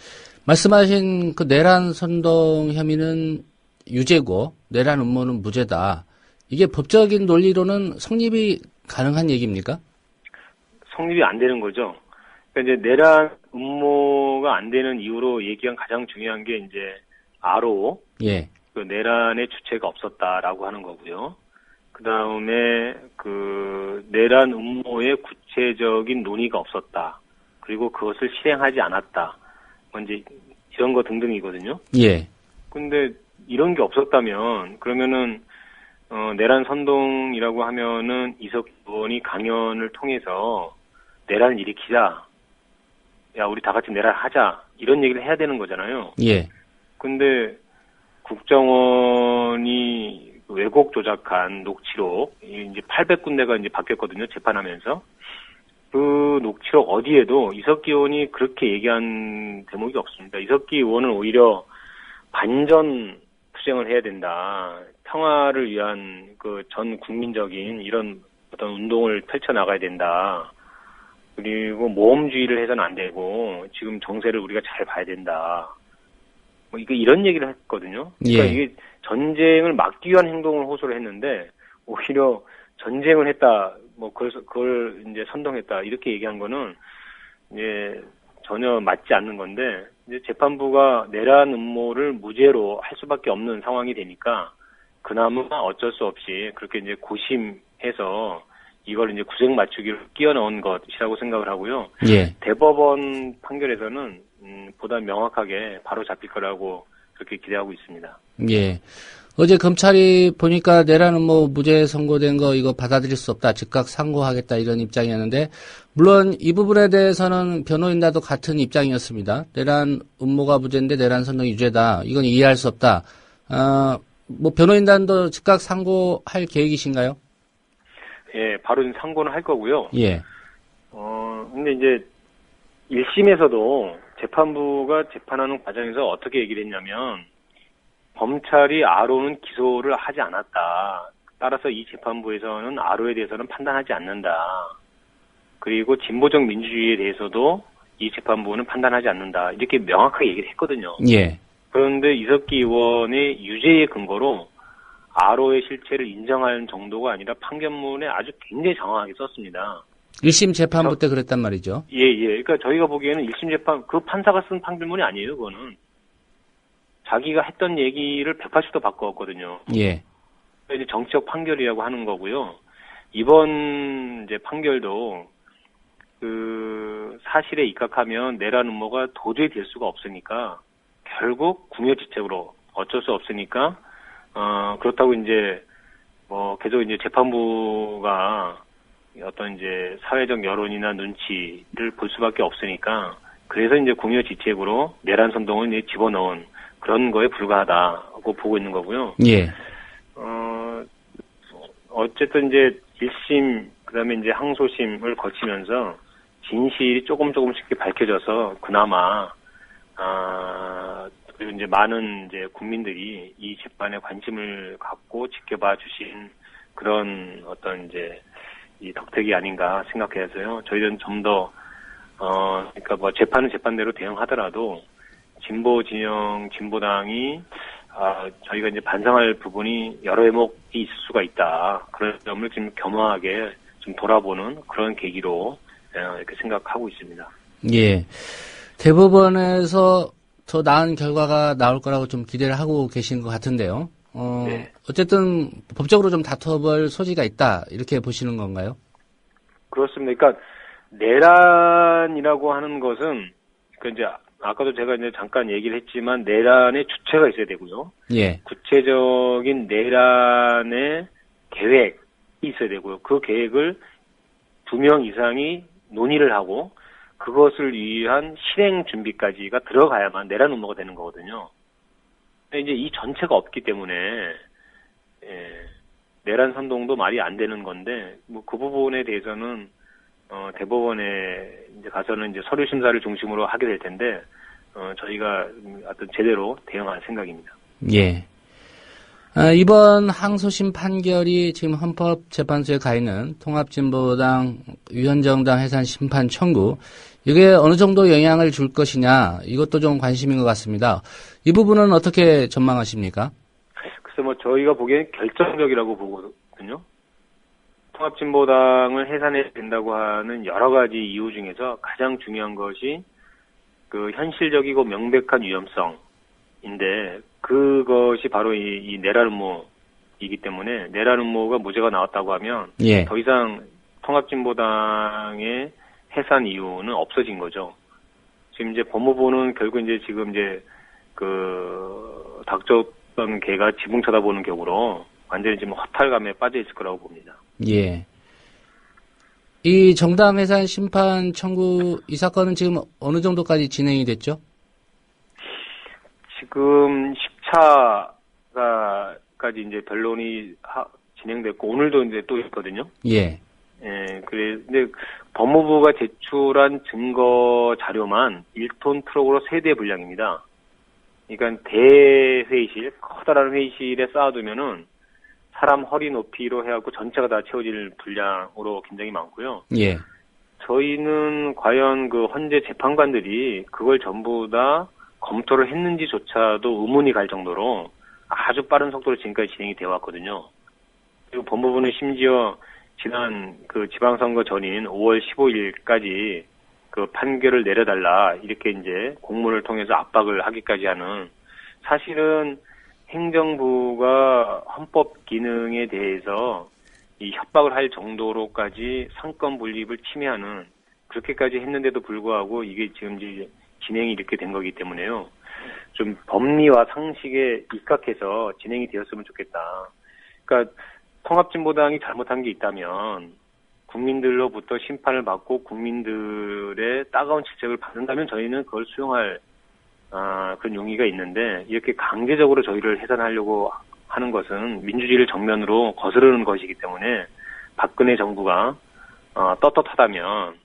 말씀하신 그 내란 선동 혐의는 유죄고 내란 음모는 무죄다. 이게 법적인 논리로는 성립이 가능한 얘기입니까? 성립이 안 되는 거죠. 그러니까 이제 내란 음모가 안 되는 이유로 얘기한 가장 중요한 게 이제 아로 예. 그 내란의 주체가 없었다라고 하는 거고요. 그 다음에 내란 음모의 구체적인 논의가 없었다. 그리고 그것을 실행하지 않았다. 이제 이런 거 등등이거든요. 예. 근데 이런 게 없었다면 그러면은 내란 선동이라고 하면은 이석기 의원이 강연을 통해서 내란을 일으키자. 야, 우리 다 같이 내란 하자. 이런 얘기를 해야 되는 거잖아요. 예. 근데 국정원이 왜곡 조작한 녹취록, 이제 800군데가 이제 바뀌었거든요. 재판하면서. 그 녹취록 어디에도 이석기 의원이 그렇게 얘기한 대목이 없습니다. 이석기 의원은 오히려 반전 투쟁을 해야 된다. 평화를 위한 전 국민적인 이런 어떤 운동을 펼쳐나가야 된다. 그리고 모험주의를 해서는 안 되고 지금 정세를 우리가 잘 봐야 된다. 이런 얘기를 했거든요. 그러니까 예. 이게 전쟁을 막기 위한 행동을 호소를 했는데 오히려 전쟁을 했다. 그걸 이제 선동했다. 이렇게 얘기한 거는 이제 전혀 맞지 않는 건데 이제 재판부가 내란 음모를 무죄로 할 수밖에 없는 상황이 되니까 그나마 어쩔 수 없이 그렇게 이제 고심해서 이걸 이제 구색 맞추기로 끼워 넣은 것이라고 생각을 하고요. 예. 대법원 판결에서는 보다 명확하게 바로 잡힐 거라고 그렇게 기대하고 있습니다. 예. 어제 검찰이 보니까 내란 음모 무죄 선고된 거 이거 받아들일 수 없다. 즉각 상고하겠다 이런 입장이었는데 물론 이 부분에 대해서는 변호인단도 같은 입장이었습니다. 내란 음모가 무죄인데 내란 선동이 유죄다. 이건 이해할 수 없다. 변호인단도 즉각 상고할 계획이신가요? 예, 바로 상고는 할 거고요. 예. 근데 이제 1심에서도 재판부가 재판하는 과정에서 어떻게 얘기를 했냐면 검찰이 아로는 기소를 하지 않았다. 따라서 이 재판부에서는 아로에 대해서는 판단하지 않는다. 그리고 진보적 민주주의에 대해서도 이 재판부는 판단하지 않는다. 이렇게 명확하게 얘기를 했거든요. 예. 그런데 이석기 의원의 유죄의 근거로 아로의 실체를 인정하는 정도가 아니라 판결문에 아주 굉장히 장황하게 썼습니다. 1심 재판부 때 그랬단 말이죠. 예. 그러니까 저희가 보기에는 1심 재판, 그 판사가 쓴 판결문이 아니에요, 그거는. 자기가 했던 얘기를 180도 바꾸었거든요. 예. 이제 정치적 판결이라고 하는 거고요. 이번 이제 판결도 그 사실에 입각하면 내란 음모가 도저히 될 수가 없으니까 결국 궁여지책으로 어쩔 수 없으니까 그렇다고 이제 계속 이제 재판부가 어떤 이제 사회적 여론이나 눈치를 볼 수밖에 없으니까 그래서 이제 궁여지책으로 내란 선동을 이제 집어넣은 그런 거에 불과하다고 보고 있는 거고요. 예. 어쨌든 이제 1심, 그 다음에 이제 항소심을 거치면서 진실이 조금씩 밝혀져서 그나마, 그리고 이제 많은 이제 국민들이 이 재판에 관심을 갖고 지켜봐 주신 그런 어떤 이제 이 덕택이 아닌가 생각해서요. 저희는 좀 더, 그러니까 재판은 재판대로 대응하더라도 진보 진영, 진보당이 저희가 이제 반성할 부분이 여러 대목이 있을 수가 있다. 그런 점을 좀 겸허하게 좀 돌아보는 그런 계기로 이렇게 생각하고 있습니다. 예. 대법원에서 더 나은 결과가 나올 거라고 좀 기대를 하고 계신 것 같은데요. 네. 어쨌든 법적으로 좀 다퉈볼 소지가 있다 이렇게 보시는 건가요? 그렇습니다. 그러니까 내란이라고 하는 것은 그 이제 아까도 제가 이제 잠깐 얘기를 했지만 내란의 주체가 있어야 되고요. 예. 구체적인 내란의 계획이 있어야 되고요. 그 계획을 2명 이상이 논의를 하고 그것을 위한 실행 준비까지가 들어가야만 내란 음모가 되는 거거든요. 근데 이제 이 전체가 없기 때문에 내란 선동도 말이 안 되는 건데 뭐 그 부분에 대해서는 대법원에 이제 가서는 이제 서류 심사를 중심으로 하게 될 텐데 저희가 어떤 제대로 대응할 생각입니다. 예. 이번 항소심 판결이 지금 헌법재판소에 가 있는 통합진보당 위헌정당 해산 심판 청구, 이게 어느 정도 영향을 줄 것이냐, 이것도 좀 관심인 것 같습니다. 이 부분은 어떻게 전망하십니까? 글쎄 뭐 저희가 보기엔 결정적이라고 보거든요. 통합진보당을 해산해야 된다고 하는 여러 가지 이유 중에서 가장 중요한 것이 그 현실적이고 명백한 위험성인데 그것이 바로 이 내란 음모이기 때문에 내란 음모가 무죄가 나왔다고 하면 예. 더 이상 통합진보당의 해산 이유는 없어진 거죠. 지금 이제 법무부는 결국 이제 지금 이제 그 닥쳤던 개가 지붕 쳐다보는 격으로 완전히 지금 허탈감에 빠져 있을 거라고 봅니다. 예. 이 정당 해산 심판 청구 이 사건은 지금 어느 정도까지 진행이 됐죠? 지금 10차까지 이제 변론이 진행됐고 오늘도 이제 또 있거든요. 예. 예, 근데 법무부가 제출한 증거 자료만 1톤 트럭으로 3대 분량입니다. 그러니까 대회의실, 커다란 회의실에 쌓아두면은 사람 허리 높이로 해갖고 전체가 다 채워질 분량으로 굉장히 많고요. 예. 저희는 과연 그 헌재 재판관들이 그걸 전부 다 검토를 했는지조차도 의문이 갈 정도로 아주 빠른 속도로 지금까지 진행이 되어 왔거든요. 그리고 법무부는 심지어 지난 그 지방선거 전인 5월 15일까지 그 판결을 내려달라 이렇게 이제 공문을 통해서 압박을 하기까지 하는, 사실은 행정부가 헌법 기능에 대해서 이 협박을 할 정도로까지 상권 분립을 침해하는 그렇게까지 했는데도 불구하고 이게 지금 이제 진행이 이렇게 된 거기 때문에요. 좀 법리와 상식에 입각해서 진행이 되었으면 좋겠다. 그러니까 통합진보당이 잘못한 게 있다면 국민들로부터 심판을 받고 국민들의 따가운 질책을 받는다면 저희는 그걸 수용할 그런 용의가 있는데, 이렇게 강제적으로 저희를 해산하려고 하는 것은 민주주의를 정면으로 거스르는 것이기 때문에 박근혜 정부가 떳떳하다면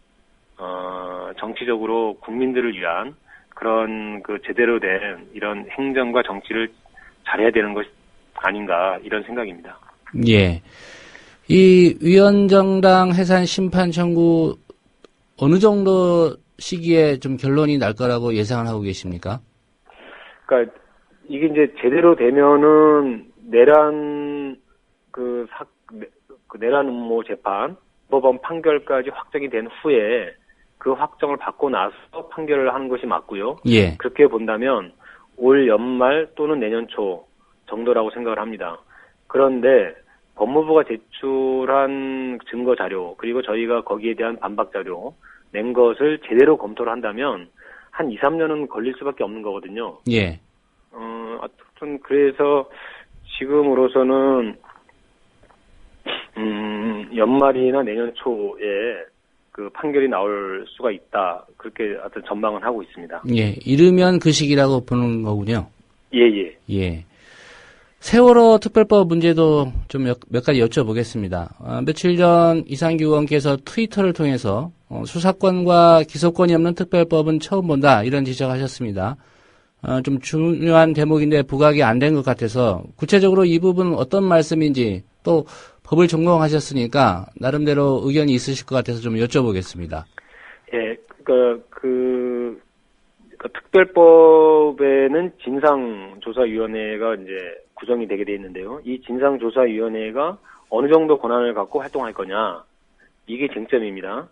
정치적으로 국민들을 위한 그런 그 제대로 된 이런 행정과 정치를 잘해야 되는 것이 아닌가 이런 생각입니다. 예. 이 위헌정당 해산 심판 청구 어느 정도 시기에 좀 결론이 날 거라고 예상을 하고 계십니까? 그러니까 이게 이제 제대로 되면은 내란 내란 음모 재판 법원 판결까지 확정이 된 후에 그 확정을 받고 나서 판결을 하는 것이 맞고요. 예. 그렇게 본다면 올 연말 또는 내년 초 정도라고 생각을 합니다. 그런데 법무부가 제출한 증거 자료 그리고 저희가 거기에 대한 반박 자료 낸 것을 제대로 검토를 한다면 한 2, 3년은 걸릴 수밖에 없는 거거든요. 예. 하여튼 그래서 지금으로서는 연말이나 내년 초에 그 판결이 나올 수가 있다. 그렇게 하여튼 전망은 하고 있습니다. 예. 이르면 그 시기라고 보는 거군요. 예. 예. 세월호 특별법 문제도 좀 몇 가지 여쭤보겠습니다. 며칠 전 이상규 의원께서 트위터를 통해서 수사권과 기소권이 없는 특별법은 처음 본다 이런 지적하셨습니다. 좀 중요한 대목인데 부각이 안 된 것 같아서 구체적으로 이 부분은 어떤 말씀인지 또 법을 전공하셨으니까 나름대로 의견이 있으실 것 같아서 좀 여쭤보겠습니다. 예, 그 특별법에는 진상조사위원회가 이제 구성이 되게 돼 있는데요. 이 진상조사위원회가 어느 정도 권한을 갖고 활동할 거냐, 이게 쟁점입니다.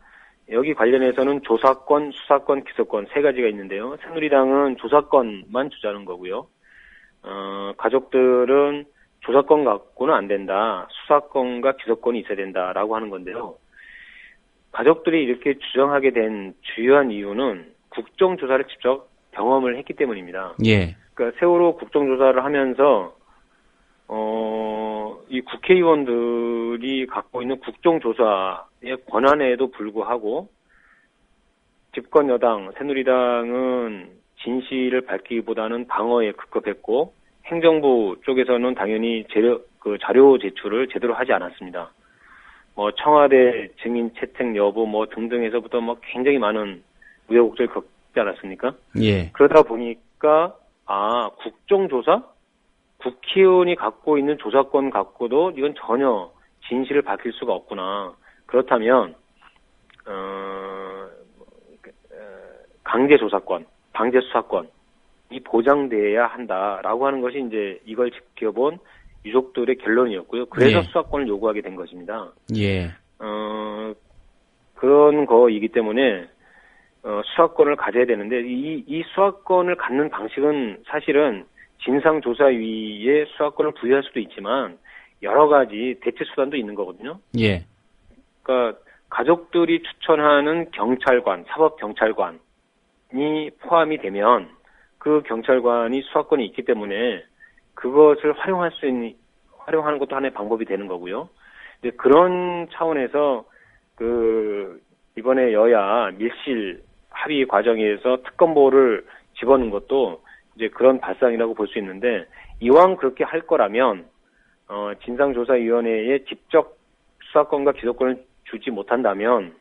여기 관련해서는 조사권, 수사권, 기소권 세 가지가 있는데요. 새누리당은 조사권만 주자는 거고요. 가족들은 조사권 갖고는 안 된다. 수사권과 기소권이 있어야 된다라고 하는 건데요. 가족들이 이렇게 주장하게 된 주요한 이유는 국정조사를 직접 경험을 했기 때문입니다. 예. 그러니까 세월호 국정조사를 하면서 이 국회의원들이 갖고 있는 국정조사의 권한에도 불구하고 집권 여당 새누리당은 진실을 밝히기보다는 방어에 급급했고 행정부 쪽에서는 당연히 자료 제출을 제대로 하지 않았습니다. 청와대 증인 채택 여부 등등에서부터 굉장히 많은 우여곡절을 겪지 않았습니까? 예. 그러다 보니까 국정조사? 국회의원이 갖고 있는 조사권 갖고도 이건 전혀 진실을 밝힐 수가 없구나. 그렇다면 강제조사권, 강제수사권이 보장돼야 한다라고 하는 것이 이제 이걸 지켜본 유족들의 결론이었고요. 그래서 예. 수사권을 요구하게 된 것입니다. 예. 그런 거이기 때문에 수사권을 가져야 되는데 이 수사권을 갖는 방식은 사실은 진상조사위에 수사권을 부여할 수도 있지만 여러 가지 대체 수단도 있는 거거든요. 예. 그러니까 가족들이 추천하는 경찰관, 사법경찰관이 포함이 되면 그 경찰관이 수사권이 있기 때문에 그것을 활용하는 것도 하나의 방법이 되는 거고요. 근데 그런 차원에서 이번에 여야 밀실 합의 과정에서 특검보를 집어넣은 것도 이제 그런 발상이라고 볼 수 있는데 이왕 그렇게 할 거라면 진상조사위원회에 직접 수사권과 기소권을 주지 못한다면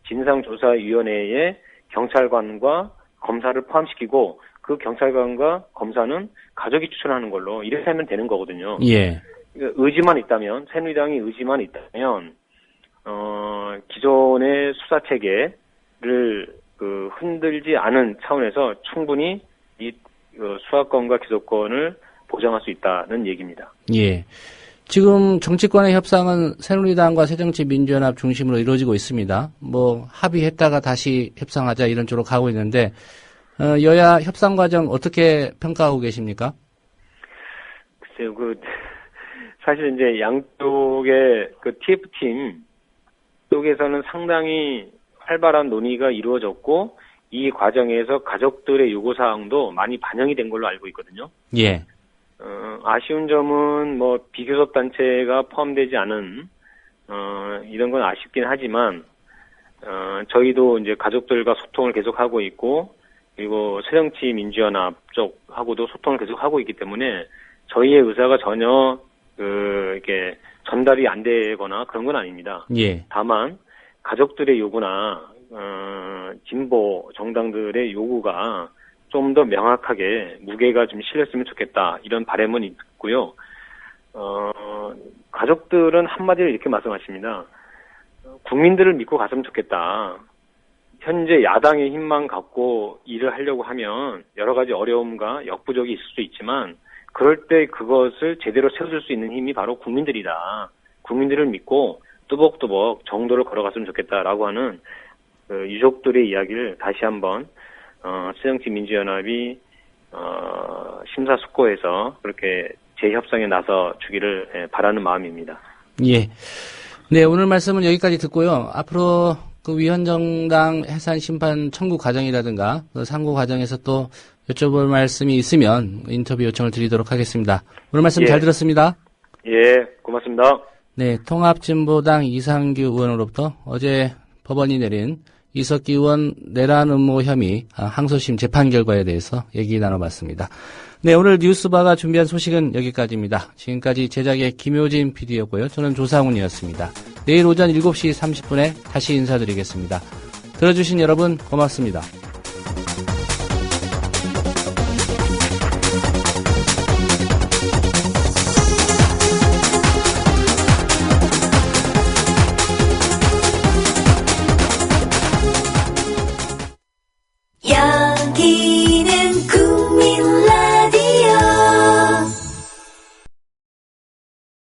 진상조사위원회에 경찰관과 검사를 포함시키고 그 경찰관과 검사는 가족이 추천하는 걸로 이렇게 하면 되는 거거든요. 예. 의지만 있다면 새누리당이 의지만 있다면 기존의 수사 체계를 흔들지 않은 차원에서 충분히 이 수사권과 기소권을 보장할 수 있다는 얘기입니다. 예. 지금 정치권의 협상은 새누리당과 새정치민주연합 중심으로 이루어지고 있습니다. 합의했다가 다시 협상하자 이런 쪽으로 가고 있는데 여야 협상 과정 어떻게 평가하고 계십니까? 글쎄요, 사실 이제 양쪽의 TF팀 쪽에서는 상당히 활발한 논의가 이루어졌고 이 과정에서 가족들의 요구사항도 많이 반영이 된 걸로 알고 있거든요. 예. 아쉬운 점은 비교섭단체가 포함되지 않은, 이런 건 아쉽긴 하지만, 저희도 이제 가족들과 소통을 계속하고 있고, 그리고 새정치민주연합 쪽하고도 소통을 계속하고 있기 때문에 저희의 의사가 전혀, 이렇게 전달이 안 되거나 그런 건 아닙니다. 예. 다만, 가족들의 요구나, 진보 정당들의 요구가 좀 더 명확하게 무게가 좀 실렸으면 좋겠다. 이런 바람은 있고요. 가족들은 한마디로 이렇게 말씀하십니다. 국민들을 믿고 갔으면 좋겠다. 현재 야당의 힘만 갖고 일을 하려고 하면 여러 가지 어려움과 역부족이 있을 수 있지만 그럴 때 그것을 제대로 세워줄 수 있는 힘이 바로 국민들이다. 국민들을 믿고 뚜벅뚜벅 정도를 걸어갔으면 좋겠다라고 하는 유족들의 이야기를 다시 한번 새정치민주연합이 심사숙고해서 그렇게 재협상에 나서 주기를 바라는 마음입니다. 예. 네, 오늘 말씀은 여기까지 듣고요. 앞으로 위헌정당 해산 심판 청구 과정이라든가 상고 과정에서 또 여쭤볼 말씀이 있으면 인터뷰 요청을 드리도록 하겠습니다. 오늘 말씀 잘 들었습니다. 예, 고맙습니다. 네, 통합진보당 이상규 의원으로부터 어제 법원이 내린 이석기 의원 내란 음모 혐의 항소심 재판 결과에 대해서 얘기 나눠봤습니다. 네, 오늘 뉴스바가 준비한 소식은 여기까지입니다. 지금까지 제작의 김효진 PD였고요. 저는 조상훈이었습니다. 내일 오전 7시 30분에 다시 인사드리겠습니다. 들어주신 여러분 고맙습니다.